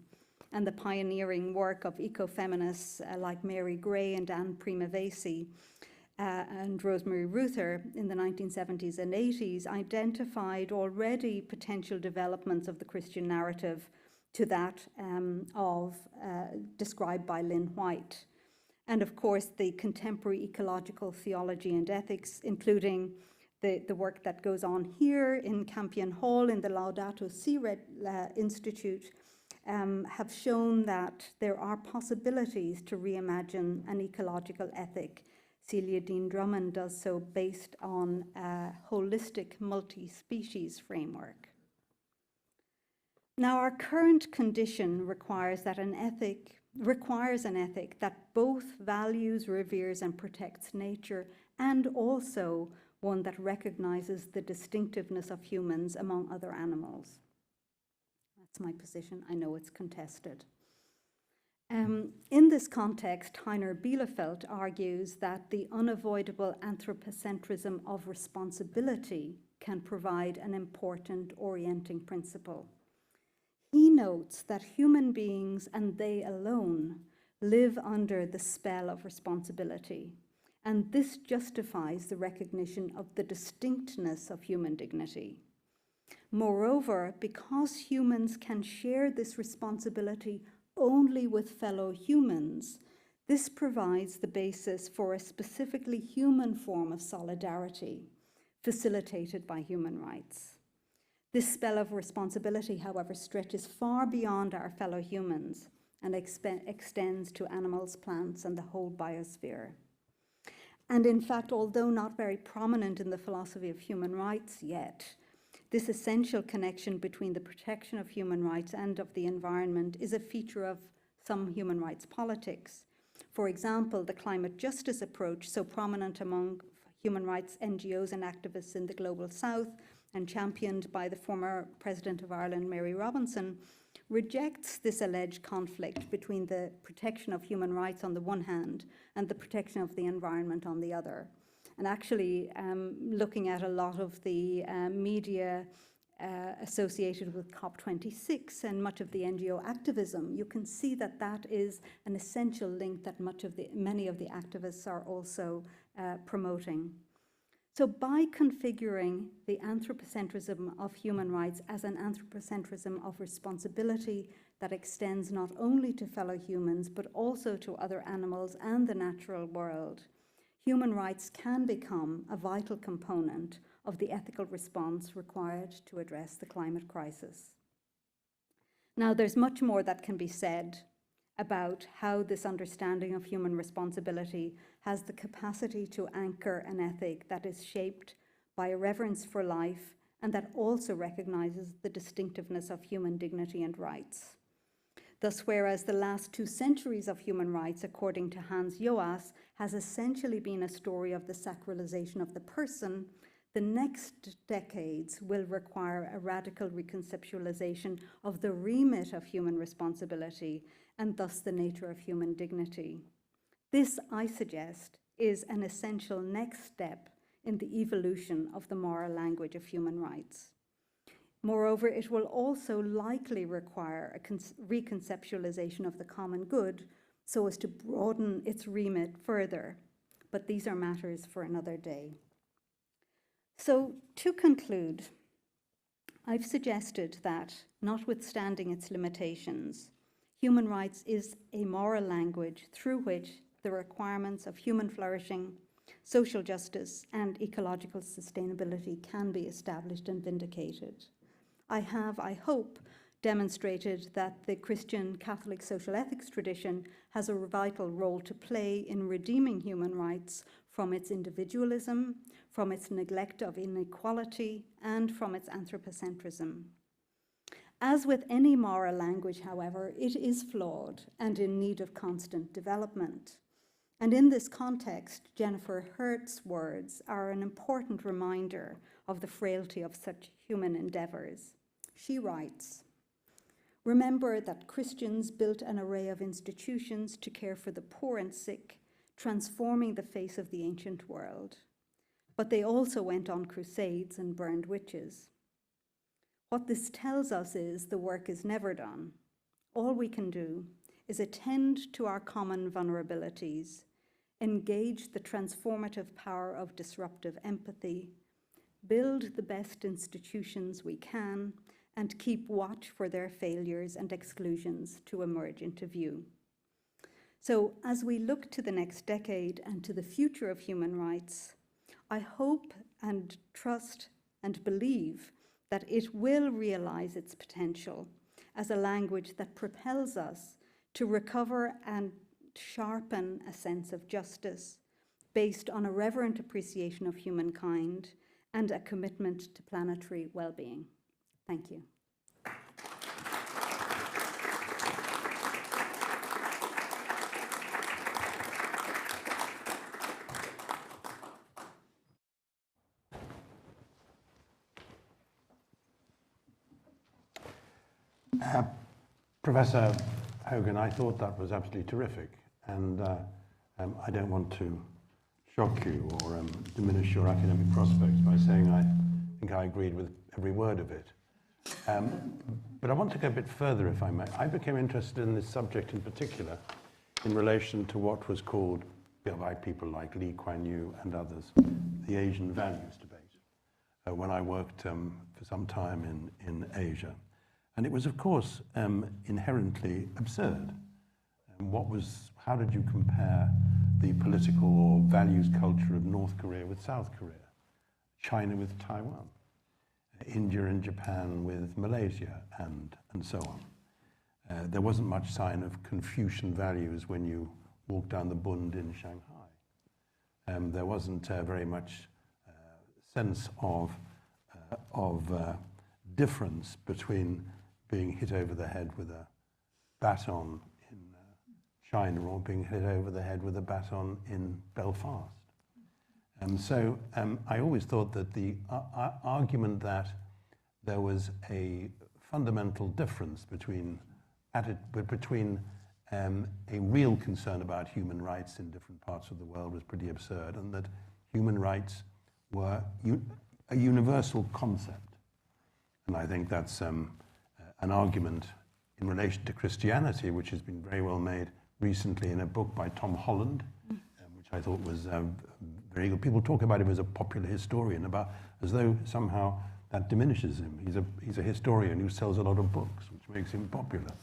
And the pioneering work of ecofeminists like Mary Gray and Anne Primavesi and Rosemary Ruther in the 1970s and 80s identified already potential developments of the Christian narrative to that described by Lynn White. And of course, the contemporary ecological theology and ethics, including the work that goes on here in Campion Hall in the Laudato Si Institute, have shown that there are possibilities to reimagine an ecological ethic. Celia Dean Drummond does so based on a holistic multi-species framework. Now, our current condition requires an ethic that both values, reveres, and protects nature, and also one that recognizes the distinctiveness of humans among other animals. That's my position. I know it's contested. In this context, Heiner Bielefeld argues that the unavoidable anthropocentrism of responsibility can provide an important orienting principle. He notes that human beings, and they alone, live under the spell of responsibility, and this justifies the recognition of the distinctness of human dignity. Moreover, because humans can share this responsibility only with fellow humans, this provides the basis for a specifically human form of solidarity, facilitated by human rights. This spell of responsibility, however, stretches far beyond our fellow humans and extends to animals, plants, and the whole biosphere. And in fact, although not very prominent in the philosophy of human rights yet, this essential connection between the protection of human rights and of the environment is a feature of some human rights politics. For example, the climate justice approach, so prominent among human rights NGOs and activists in the Global South, and championed by the former President of Ireland, Mary Robinson, rejects this alleged conflict between the protection of human rights on the one hand and the protection of the environment on the other. And actually, looking at a lot of the media associated with COP26 and much of the NGO activism, you can see that that is an essential link that many of the activists are also promoting. So by configuring the anthropocentrism of human rights as an anthropocentrism of responsibility that extends not only to fellow humans, but also to other animals and the natural world, human rights can become a vital component of the ethical response required to address the climate crisis. Now, there's much more that can be said about how this understanding of human responsibility has the capacity to anchor an ethic that is shaped by a reverence for life and that also recognizes the distinctiveness of human dignity and rights. Thus, whereas the last 2 centuries of human rights, according to Hans Joas, has essentially been a story of the sacralization of the person, the next decades will require a radical reconceptualization of the remit of human responsibility and thus the nature of human dignity. This, I suggest, is an essential next step in the evolution of the moral language of human rights. Moreover, it will also likely require a reconceptualization of the common good so as to broaden its remit further. But these are matters for another day. So, to conclude, I've suggested that, notwithstanding its limitations, human rights is a moral language through which the requirements of human flourishing, social justice, and ecological sustainability can be established and vindicated. I have, I hope, demonstrated that the Christian Catholic social ethics tradition has a vital role to play in redeeming human rights from its individualism, from its neglect of inequality, and from its anthropocentrism. As with any moral language, however, it is flawed and in need of constant development. And in this context, Jennifer Hurt's words are an important reminder of the frailty of such human endeavors. She writes, "Remember that Christians built an array of institutions to care for the poor and sick, transforming the face of the ancient world. But they also went on crusades and burned witches. What this tells us is the work is never done. All we can do is attend to our common vulnerabilities, engage the transformative power of disruptive empathy, build the best institutions we can, and keep watch for their failures and exclusions to emerge into view." So as we look to the next decade and to the future of human rights, I hope and trust and believe that it will realize its potential as a language that propels us to recover and sharpen a sense of justice based on a reverent appreciation of humankind and a commitment to planetary well-being. Thank you. Professor Hogan, I thought that was absolutely terrific, and I don't want to shock you or diminish your academic prospects by saying I think I agreed with every word of it. But I want to go a bit further, if I may. I became interested in this subject in particular in relation to what was called by people like Lee Kuan Yew and others, the Asian values debate, when I worked for some time in Asia. And it was, of course, inherently absurd. How did you compare the political or values culture of North Korea with South Korea, China with Taiwan, India and Japan with Malaysia, and so on? There wasn't much sign of Confucian values when you walked down the Bund in Shanghai. There wasn't very much sense of difference between being hit over the head with a baton in China or being hit over the head with a baton in Belfast. I always thought that the argument that there was a fundamental difference between a real concern about human rights in different parts of the world was pretty absurd, and that human rights were a universal concept. And I think that's an argument in relation to Christianity, which has been very well made recently in a book by Tom Holland, which I thought was very good. People talk about him as a popular historian, as though somehow that diminishes him. He's a historian who sells a lot of books, which makes him popular.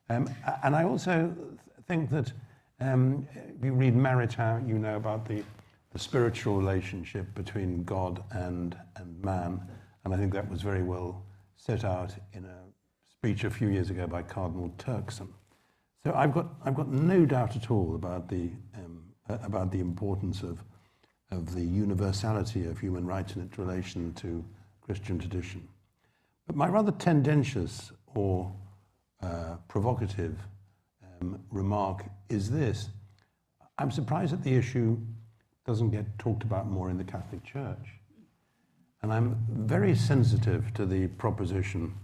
And I also think that if you read Maritain, you know about the spiritual relationship between God and man, and I think that was very well set out in a speech a few years ago by Cardinal Turkson. So I've got no doubt at all about the importance of the universality of human rights in its relation to Christian tradition. But my rather tendentious or provocative remark is this. I'm surprised that the issue doesn't get talked about more in the Catholic Church. And I'm very sensitive to the proposition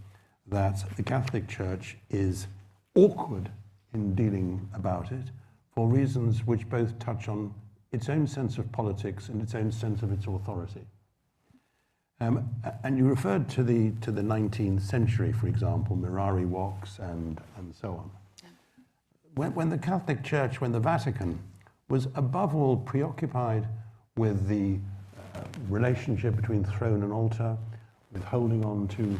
that the Catholic Church is awkward in dealing about it for reasons which both touch on its own sense of politics and its own sense of its authority. And you referred to the 19th century, for example, Mirari Walks and so on. Yeah. When the Catholic Church, when the Vatican was above all preoccupied with the relationship between throne and altar, with holding on to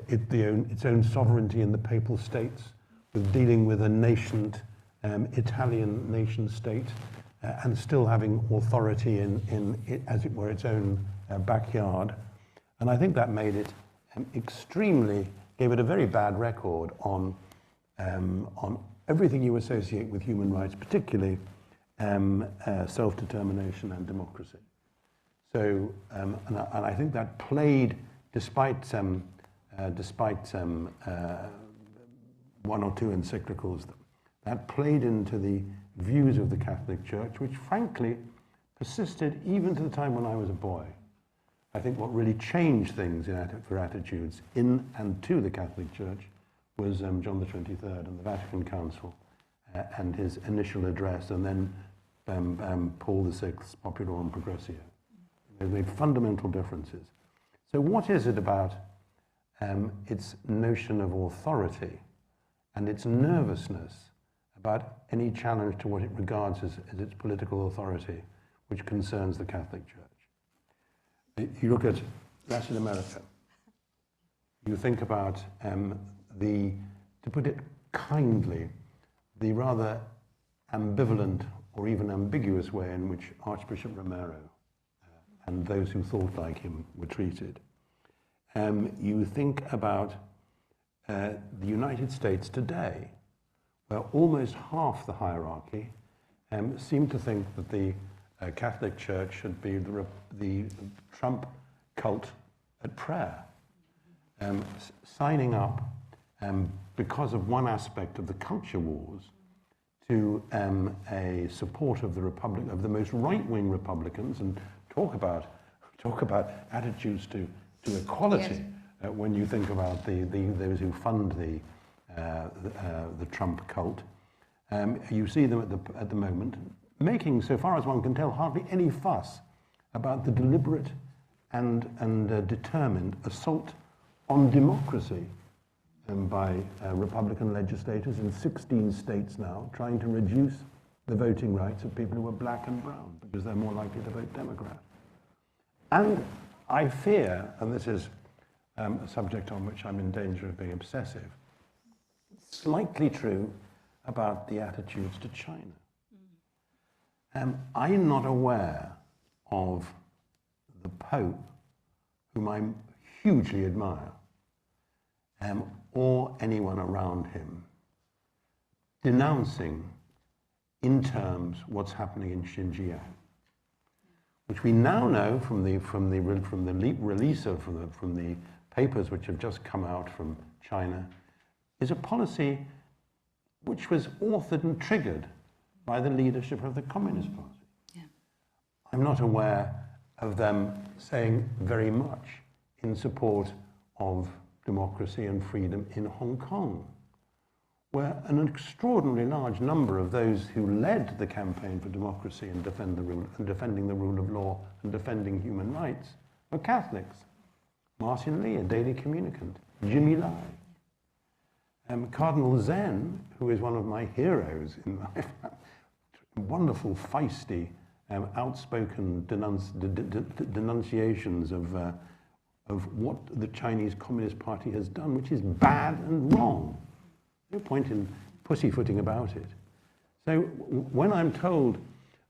its own sovereignty in the Papal States, with dealing with a nascent Italian nation state, and still having authority in as it were, its own backyard. And I think that made it gave it a very bad record on everything you associate with human rights, particularly self-determination and democracy. So, and I think that played, despite one or two encyclicals, that played into the views of the Catholic Church, which frankly persisted even to the time when I was a boy. I think what really changed things for attitudes in and to the Catholic Church was John the 23rd and the Vatican Council and his initial address, and then Paul VI's Populorum Progressio. They made fundamental differences. So what is it about its notion of authority and its nervousness about any challenge to what it regards as its political authority, which concerns the Catholic Church? You look at Latin America, you think about to put it kindly, the rather ambivalent or even ambiguous way in which Archbishop Romero and those who thought like him were treated. You think about the United States today, where almost half the hierarchy seem to think that the Catholic Church should be the Trump cult at prayer, signing up because of one aspect of the culture wars to a support of the most right-wing Republicans, and talk about attitudes to equality. Yes. When you think about those who fund the Trump cult, you see them at the moment making, so far as one can tell, hardly any fuss about the deliberate and determined assault on democracy by Republican legislators in 16 states now, trying to reduce the voting rights of people who are black and brown because they're more likely to vote Democrat. And I fear, and this is a subject on which I'm in danger of being obsessive, slightly true about the attitudes to China. I'm not aware of the Pope, whom I hugely admire, or anyone around him, denouncing in terms what's happening in Xinjiang, which we now know from the papers which have just come out from China, is a policy which was authored and triggered by the leadership of the Communist Party. Yeah. I'm not aware of them saying very much in support of democracy and freedom in Hong Kong, where an extraordinarily large number of those who led the campaign for democracy and defending the rule of law and defending human rights were Catholics. Martin Lee, a daily communicant, Jimmy Lai, Cardinal Zen, who is one of my heroes in life, wonderful, feisty, outspoken denunciations of what the Chinese Communist Party has done, which is bad and wrong. No point in pussyfooting about it. So when I'm told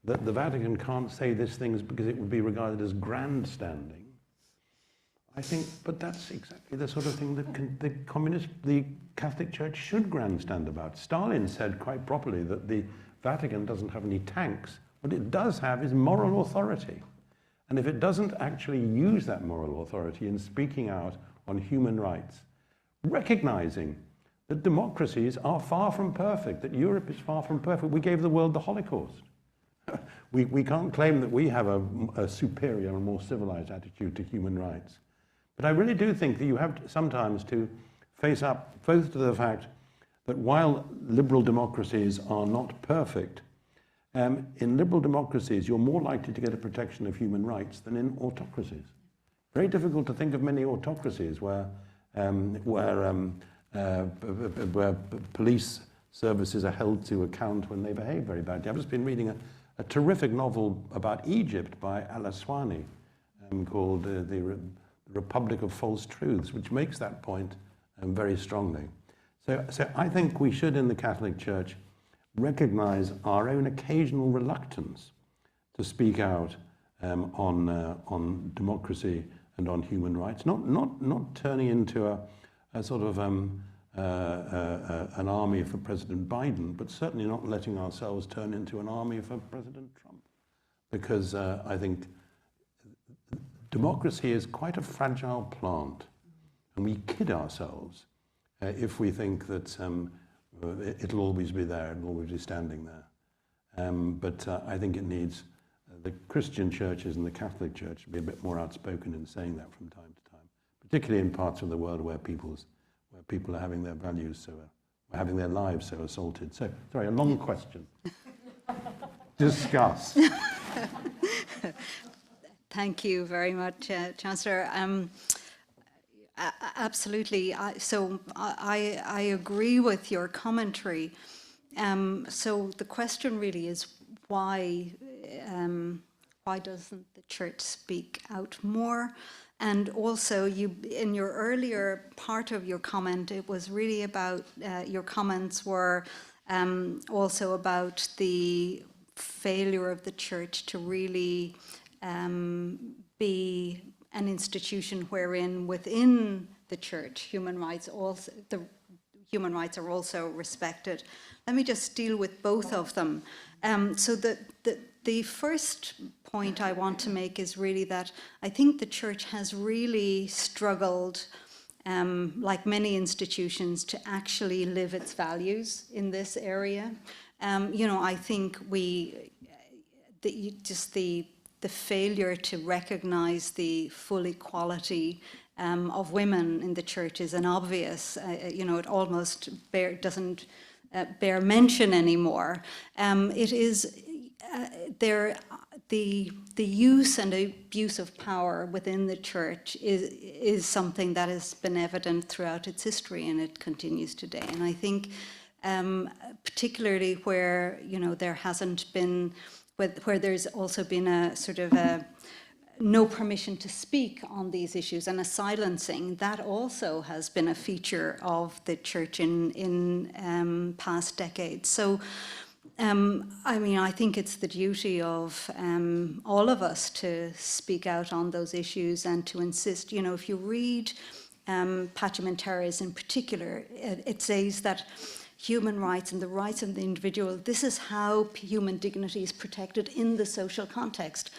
that the Vatican can't say these things because it would be regarded as grandstanding, I think, but that's exactly the sort of thing that the Catholic Church should grandstand about. Stalin said quite properly that the Vatican doesn't have any tanks. What it does have is moral authority. And if it doesn't actually use that moral authority in speaking out on human rights, recognizing that democracies are far from perfect, that Europe is far from perfect. We gave the world the Holocaust. We can't claim that we have a superior and more civilized attitude to human rights. But I really do think that you have sometimes to face up both to the fact that while liberal democracies are not perfect, in liberal democracies you're more likely to get a protection of human rights than in autocracies. Very difficult to think of many autocracies where police services are held to account when they behave very badly. I've just been reading a terrific novel about Egypt by Al-Aswani called The Republic of False Truths, which makes that point very strongly. So I think we should, in the Catholic Church, recognize our own occasional reluctance to speak out on democracy and on human rights, not turning into a sort of an army for President Biden, but certainly not letting ourselves turn into an army for President Trump, because I think democracy is quite a fragile plant, and we kid ourselves if we think that it'll always be there, it'll always be standing there. But I think it needs the Christian churches and the Catholic Church to be a bit more outspoken in saying that from time to time, particularly in parts of the world where people are having their values having their lives so assaulted. So, sorry, a long question. Discuss. Thank you very much, Chancellor. Absolutely. I agree with your commentary. So the question really is why doesn't the church speak out more? And also, in your earlier part of your comment, it was really about your comments were also about the failure of the church to really be an institution wherein within the church human rights are also respected. Let me just deal with both of them. So the first point I want to make is really that I think the church has really struggled, like many institutions, to actually live its values in this area. I think the failure to recognize the full equality of women in the church is an obvious, it almost doesn't bear mention anymore. It is the use and abuse of power within the church is something that has been evident throughout its history, and it continues today. And I think particularly where there hasn't been, where there's also been a sort of no permission to speak on these issues and a silencing, that also has been a feature of the church in past decades. So, I think it's the duty of all of us to speak out on those issues and to insist. If you read Pacem Terris in particular, it says that human rights and the rights of the individual, this is how human dignity is protected in the social context.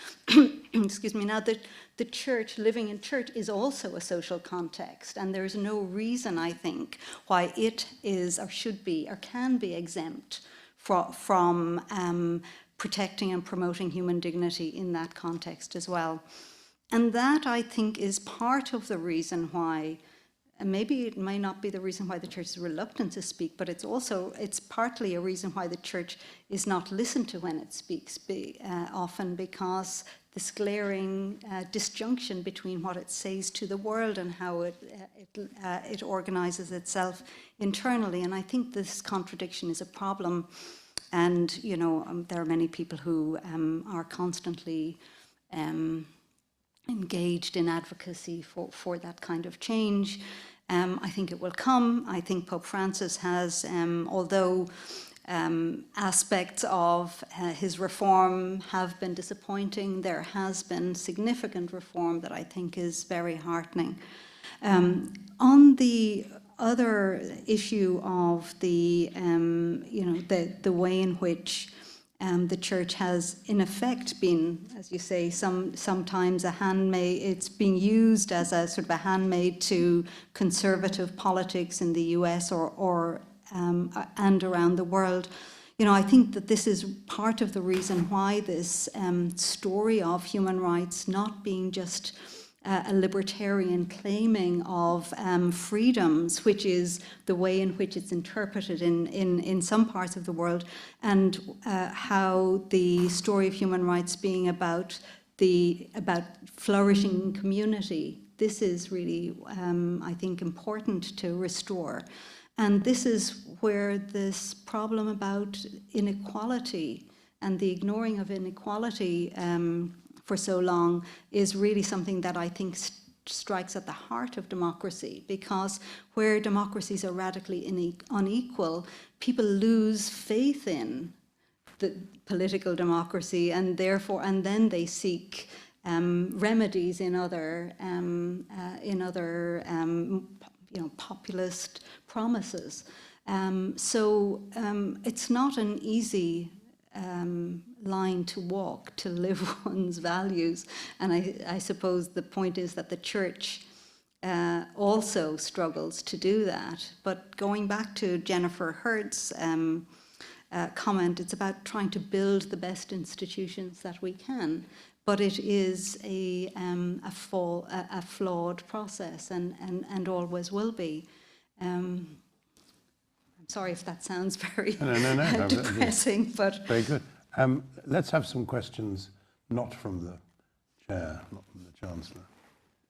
Excuse me. Now, the church, living in church, is also a social context, and there's no reason, I think, why it is or should be or can be exempt from protecting and promoting human dignity in that context as well. And that, I think, is part of the reason why, and maybe it may not be the reason why the church is reluctant to speak, but it's partly a reason why the church is not listened to when it speaks often, because this glaring disjunction between what it says to the world and how it organizes itself internally. And I think this contradiction is a problem. And, you know, there are many people who are constantly engaged in advocacy for that kind of change. I think it will come. I think Pope Francis has, although aspects of his reform have been disappointing, there has been significant reform that I think is very heartening. On the other issue of the, you know, the way in which the church has, in effect, been, as you say, sometimes a handmaid. It's being used as a sort of a handmaid to conservative politics in the US and around the world. You know, I think that this is part of the reason why this story of human rights not being just a libertarian claiming of freedoms, which is the way in which it's interpreted in some parts of the world, and how the story of human rights being about flourishing community. This is really, I think, important to restore. And this is where this problem about inequality and the ignoring of inequality for so long is really something that I think strikes at the heart of democracy, because where democracies are radically unequal, people lose faith in the political democracy, and then they seek remedies in other you know, populist promises. So it's not an easy line to walk to live one's values. And I suppose the point is that the church also struggles to do that. But going back to Jennifer Hurd's comment, it's about trying to build the best institutions that we can. But it is a flawed process, and always will be. I'm sorry if that sounds very No, depressing, but very good. Let's have some questions, not from the chair, not from the Chancellor.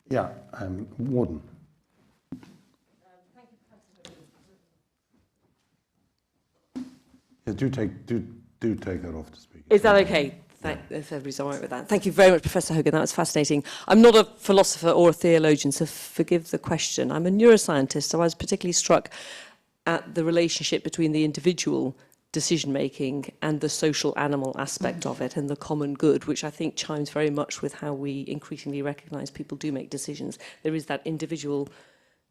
Yeah, Warden. Thank you, Yeah, do take that off to speak. Is that okay? If everybody's all right with that. Thank you very much, Professor Hogan. That was fascinating. I'm not a philosopher or a theologian, so forgive the question. I'm a neuroscientist, so I was particularly struck at the relationship between the individual decision-making and the social animal aspect of it and the common good, which I think chimes very much with how we increasingly recognise people do make decisions. There is that individual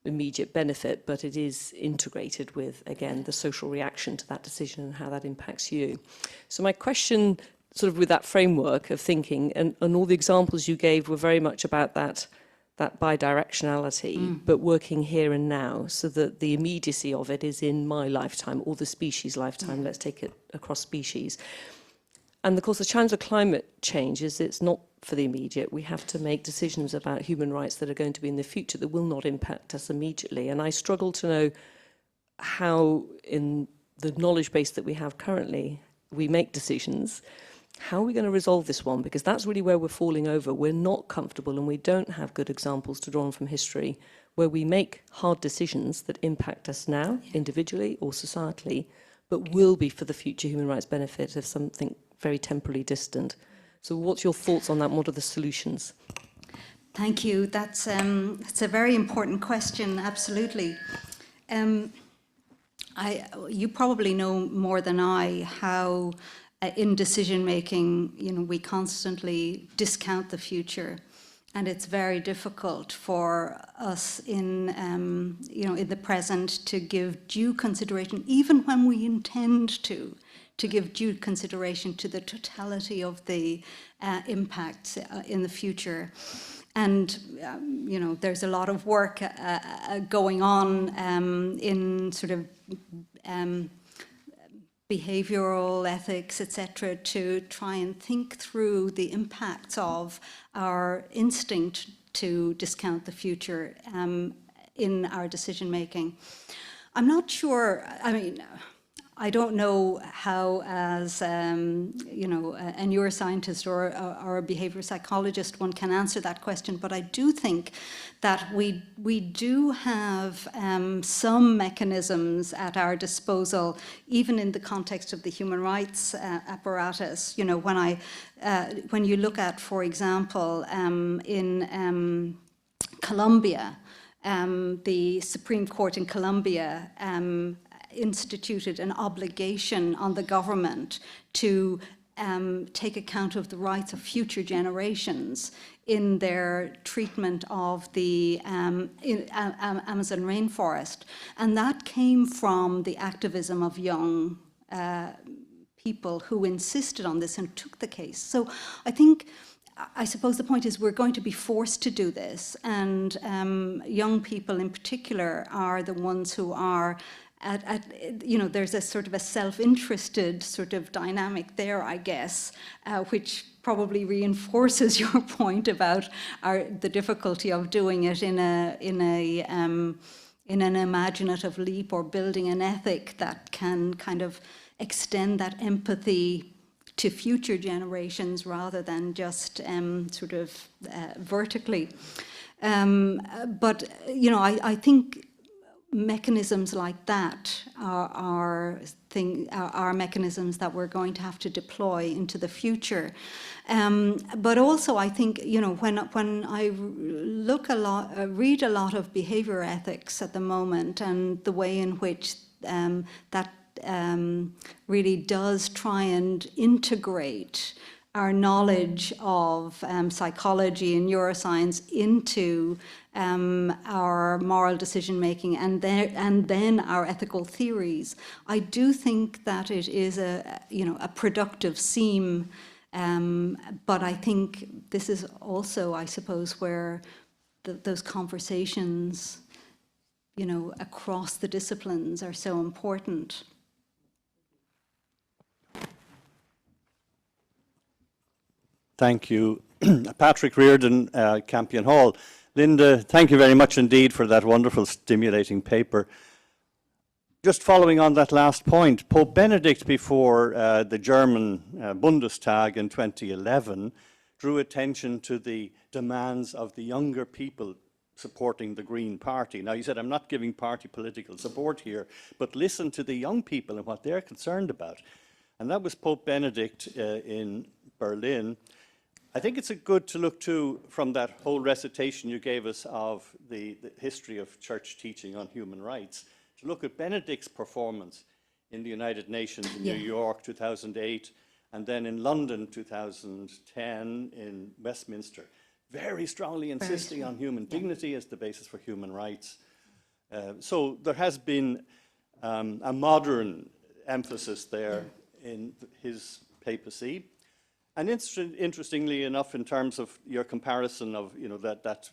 immediate benefit, but it is integrated with, again, the social reaction to that decision and how that impacts you. So my question, sort of with that framework of thinking, and all the examples you gave were very much about that bidirectionality, but working here and now, so that the immediacy of it is in my lifetime or the species' lifetime. Let's take it across species. And of course, the challenge of climate change is it's not for the immediate. We have to make decisions about human rights that are going to be in the future that will not impact us immediately. And I struggle to know how, in the knowledge base that we have currently, we make decisions. How are we going to resolve this one? Because that's really where we're falling over. We're not comfortable, and we don't have good examples to draw on from history where we make hard decisions that impact us now, individually or societally, but will be for the future human rights benefit of something very temporally distant. So what's your thoughts on that? What are the solutions? thank you. That's a very important question, absolutely. You probably know more than I how in decision making, you know, we constantly discount the future, and it's very difficult for us in, you know, in the present to give due consideration, even when we intend to give due consideration to the totality of the impacts in the future. And, you know, there's a lot of work going on in sort of behavioral ethics, etc., to try and think through the impacts of our instinct to discount the future in our decision making. I'm not sure, I mean, I don't know how, as you know, a neuroscientist or a behavioral psychologist, one can answer that question. But I do think that we do have some mechanisms at our disposal, even in the context of the human rights apparatus. You know, when you look at, for example, in Colombia, the Supreme Court in Colombia instituted an obligation on the government to take account of the rights of future generations in their treatment of the Amazon rainforest. And that came from the activism of young people who insisted on this and took the case. So I suppose the point is we're going to be forced to do this, and young people in particular are the ones who are you know, there's a sort of a self-interested sort of dynamic there, I guess, which probably reinforces your point about the difficulty of doing it in an imaginative leap, or building an ethic that can kind of extend that empathy to future generations rather than just sort of vertically. But you know, I think mechanisms like that are mechanisms that we're going to have to deploy into the future. But also, I think, you know, when I read a lot of behavior ethics at the moment, and the way in which that really does try and integrate our knowledge of psychology and neuroscience into our moral decision making, and then our ethical theories, I do think that it is a productive seam. But I think this is also, I suppose, where those conversations, you know, across the disciplines are so important. Thank you. Patrick Reardon, Campion Hall. Linda, thank you very much indeed for that wonderful, stimulating paper. Just following on that last point, Pope Benedict, before the German Bundestag in 2011, drew attention to the demands of the younger people supporting the Green Party. Now, he said, I'm not giving party political support here, but listen to the young people and what they're concerned about. And that was Pope Benedict in Berlin. I think it's good to look to, from that whole recitation you gave us of the history of church teaching on human rights, to look at Benedict's performance in the United Nations in New York 2008, and then in London 2010, in Westminster, very strongly insisting on human dignity as the basis for human rights. So there has been a modern emphasis there in his papacy. And interestingly enough, in terms of your comparison of, you know, that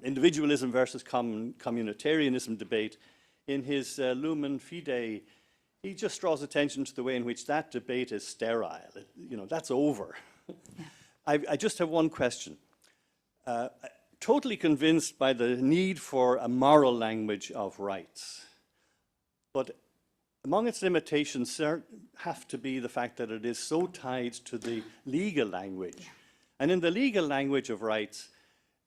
individualism versus communitarianism debate, in his Lumen Fidei, he just draws attention to the way in which that debate is sterile. You know, that's over. Yeah. I just have one question. Totally convinced by the need for a moral language of rights, but among its limitations have to be the fact that it is so tied to the legal language. Yeah. And in the legal language of rights,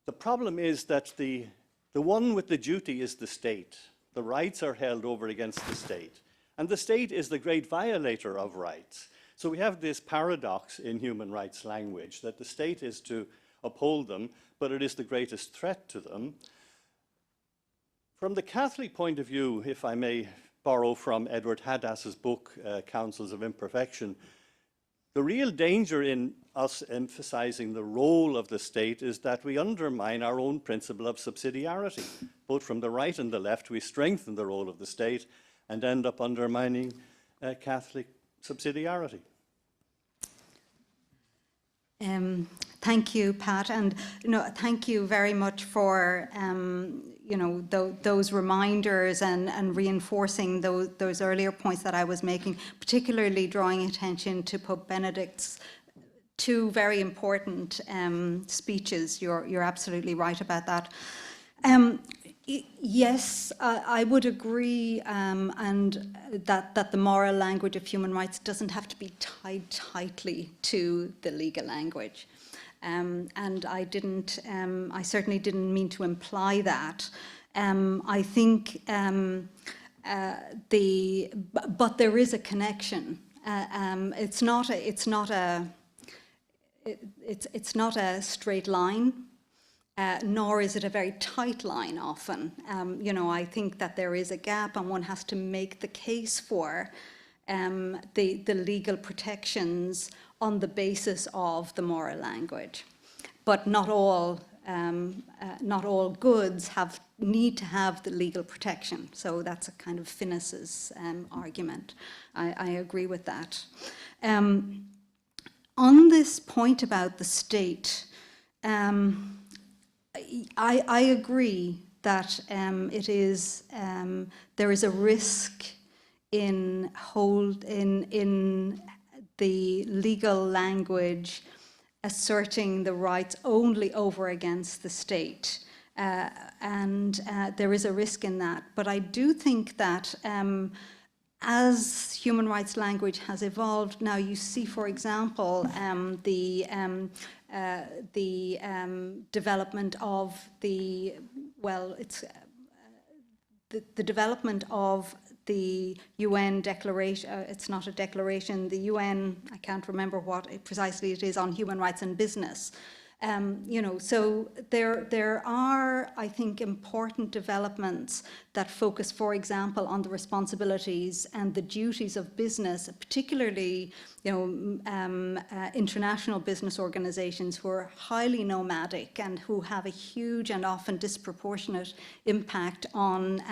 the problem is that the one with the duty is the state. The rights are held over against the state. And the state is the great violator of rights. So we have this paradox in human rights language, that the state is to uphold them, but it is the greatest threat to them. From the Catholic point of view, if I may borrow from Edward Hadass's book, Counsels of Imperfection, the real danger in us emphasizing the role of the state is that we undermine our own principle of subsidiarity. Both from the right and the left, we strengthen the role of the state and end up undermining Catholic subsidiarity. Thank you, Pat, and thank you very much for those reminders and reinforcing those earlier points that I was making, particularly drawing attention to Pope Benedict's two very important speeches. You're absolutely right about that. Yes, I would agree, and that the moral language of human rights doesn't have to be tied tightly to the legal language. And I certainly didn't mean to imply that. I think but there is a connection. It's not a straight line. Nor is it a very tight line often. I think that there is a gap, and one has to make the case for the legal protections on the basis of the moral language. But not all goods need to have the legal protection. So that's a kind of Finnis's argument. I agree with that. On this point about the state, I agree that there is a risk in the legal language asserting the rights only over against the state, and there is a risk in that. But I do think that as human rights language has evolved, now you see, for example, the development of the development of the UN declaration. It's not a declaration. The UN, I can't remember what precisely it is, on human rights and business. So there are, I think, important developments that focus, for example, on the responsibilities and the duties of business, particularly, international business organizations who are highly nomadic and who have a huge and often disproportionate impact on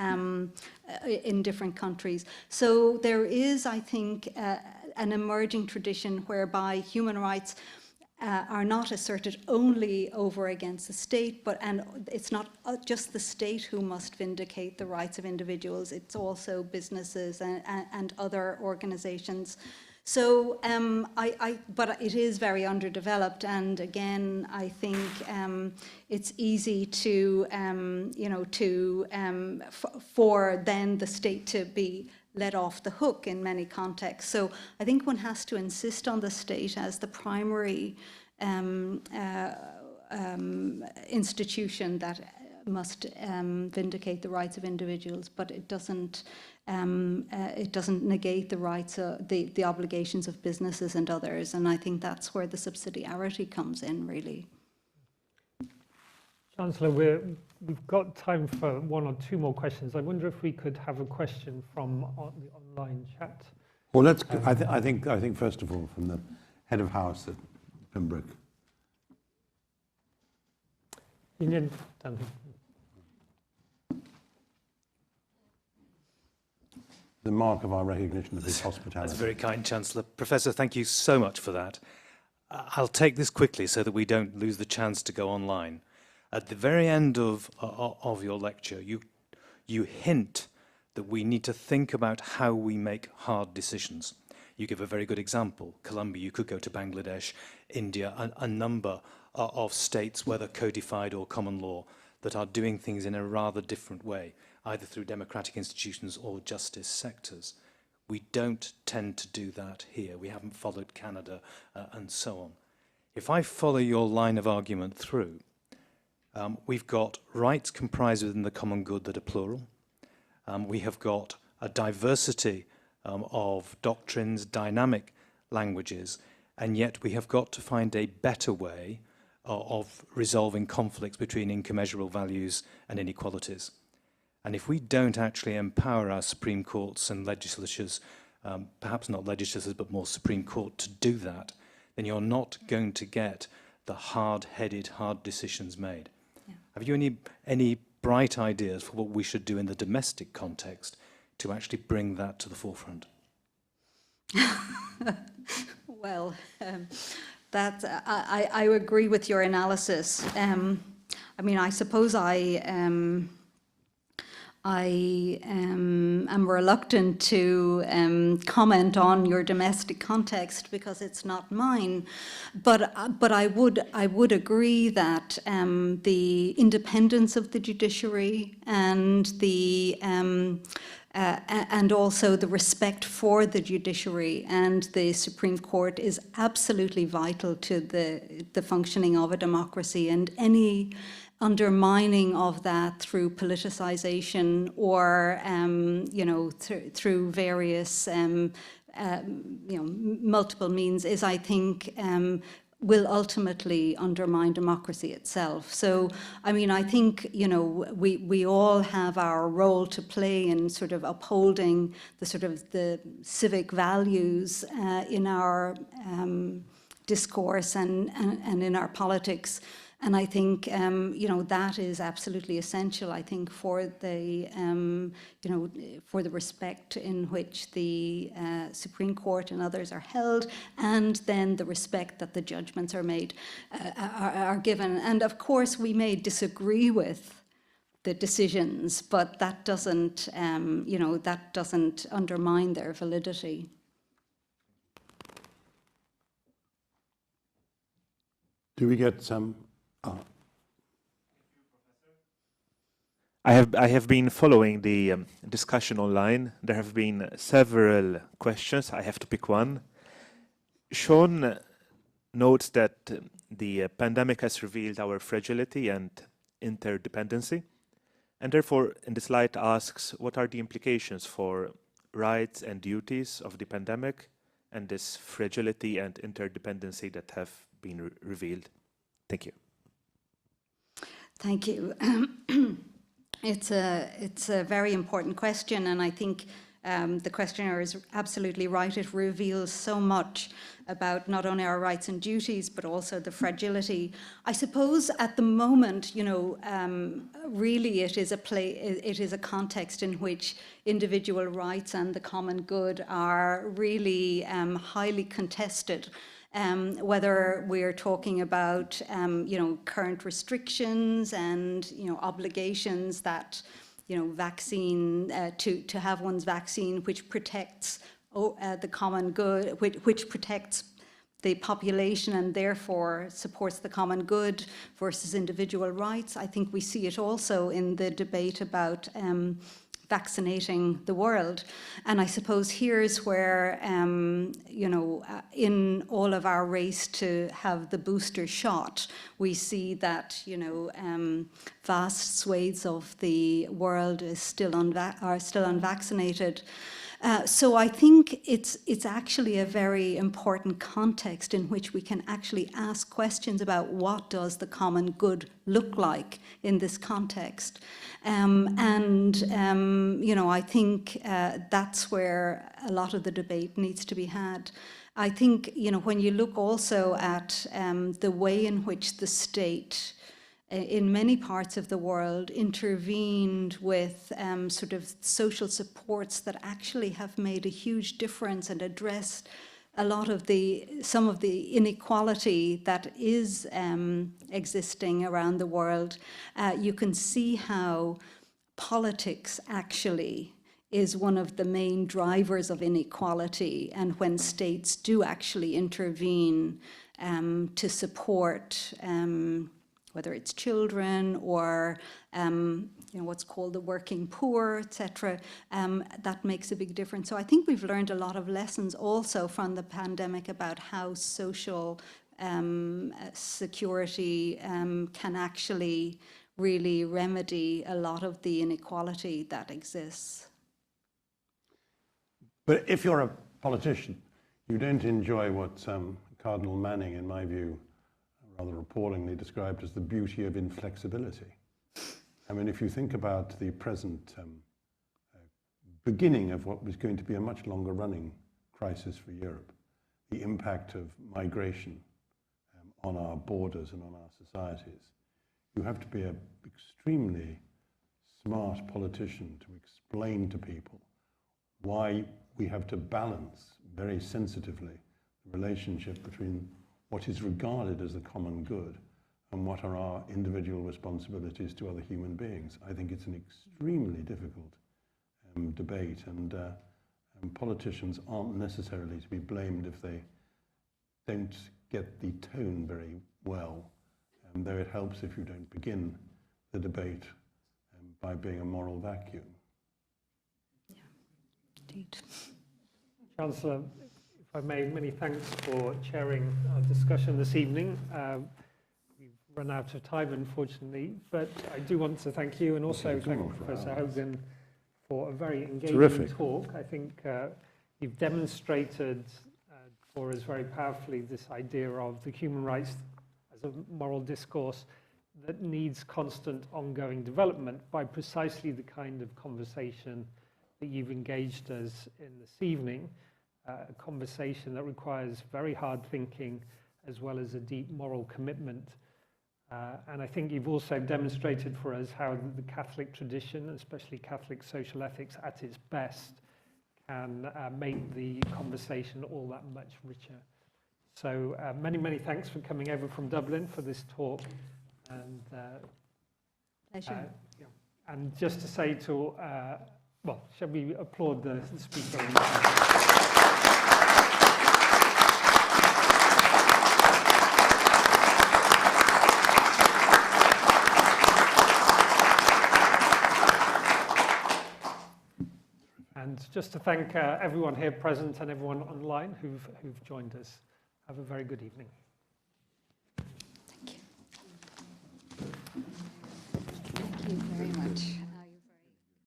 in different countries. So there is, I think, an emerging tradition whereby human rights are not asserted only over against the state, and it's not just the state who must vindicate the rights of individuals, it's also businesses and other organizations. So, but it is very underdeveloped, and again, I think it's easy to, for then the state to be let off the hook in many contexts. So I think one has to insist on the state as the primary institution that must vindicate the rights of individuals, but it doesn't negate the rights, the obligations of businesses and others. And I think that's where the subsidiarity comes in, really. Chancellor, we've got time for one or two more questions. I wonder if we could have a question from the online chat. Well, let's. I think first of all from the head of house at Pembroke. Union. The mark of our recognition of his hospitality. That's very kind, Chancellor. Professor, thank you so much for that. I'll take this quickly so that we don't lose the chance to go online. At the very end of your lecture, you hint that we need to think about how we make hard decisions. You give a very good example. Colombia, you could go to Bangladesh, India, a number of states, whether codified or common law, that are doing things in a rather different way, either through democratic institutions or justice sectors. We don't tend to do that here. We haven't followed Canada and so on. If I follow your line of argument through, we've got rights comprised within the common good that are plural. We have got a diversity of doctrines, dynamic languages, and yet we have got to find a better way of resolving conflicts between incommensurable values and inequalities. And if we don't actually empower our Supreme Courts and legislatures, perhaps not legislatures, but more Supreme Court to do that, then you're not going to get the hard-headed, hard decisions made. Yeah. Have you any bright ideas for what we should do in the domestic context to actually bring that to the forefront? Well, That I agree with your analysis. I mean, I suppose I am reluctant to comment on your domestic context because it's not mine, but I would agree that the independence of the judiciary and the and also the respect for the judiciary and the Supreme Court is absolutely vital to the functioning of a democracy, and any undermining of that through politicization or through various multiple means is, I think, will ultimately undermine democracy itself. So, I mean, I think, we all have our role to play in sort of upholding the civic values in our discourse and in our politics. And I think, that is absolutely essential, I think, for the, for the respect in which the Supreme Court and others are held, and then the respect that the judgments are made, are given. And of course, we may disagree with the decisions, but that doesn't, that doesn't undermine their validity. Do we get some? I have been following the discussion online. There have been several questions. I have to pick one. Sean notes that the pandemic has revealed our fragility and interdependency, and therefore, in this light, asks what are the implications for rights and duties of the pandemic and this fragility and interdependency that have been revealed. Thank you. Thank you. It's a very important question, and I think the questioner is absolutely right. It reveals so much about not only our rights and duties, but also the fragility. I suppose at the moment, really it is a context in which individual rights and the common good are really highly contested. Whether we're talking about, current restrictions and, obligations that, vaccine, to have one's vaccine, which protects the common good, which protects the population and therefore supports the common good versus individual rights. I think we see it also in the debate about vaccinating the world. And I suppose here's where, in all of our race to have the booster shot, we see that, vast swathes of the world are still unvaccinated. So I think it's actually a very important context in which we can actually ask questions about what does the common good look like in this context. I think that's where a lot of the debate needs to be had. I think, when you look also at the way in which the state in many parts of the world intervened with sort of social supports that actually have made a huge difference and addressed a lot of some of the inequality that is existing around the world, you can see how politics actually is one of the main drivers of inequality, and when states do actually intervene to support whether it's children or what's called the working poor, etc., that makes a big difference. So I think we've learned a lot of lessons also from the pandemic about how social security can actually really remedy a lot of the inequality that exists. But if you're a politician, you don't enjoy what Cardinal Manning, in my view, rather appallingly described as the beauty of inflexibility. I mean, if you think about the present beginning of what was going to be a much longer running crisis for Europe, the impact of migration on our borders and on our societies, you have to be an extremely smart politician to explain to people why we have to balance very sensitively the relationship between what is regarded as the common good and what are our individual responsibilities to other human beings. I think it's an extremely difficult debate, and politicians aren't necessarily to be blamed if they don't get the tone very well, though it helps if you don't begin the debate by being a moral vacuum. Yeah, indeed. Chancellor, if I may, many thanks for chairing our discussion this evening. We've run out of time, unfortunately, but I do want to thank you and also thank Professor Hogan for a very engaging talk. I think you've demonstrated for us very powerfully this idea of the human rights as a moral discourse that needs constant ongoing development by precisely the kind of conversation that you've engaged us in this evening, a conversation that requires very hard thinking as well as a deep moral commitment. And I think you've also demonstrated for us how the Catholic tradition, especially Catholic social ethics at its best, can make the conversation all that much richer. So many, many thanks for coming over from Dublin for this talk. And Pleasure. yeah. And just to say to, well, shall we applaud the speaker? And just to thank everyone here present and everyone online who've joined us. Have a very good evening.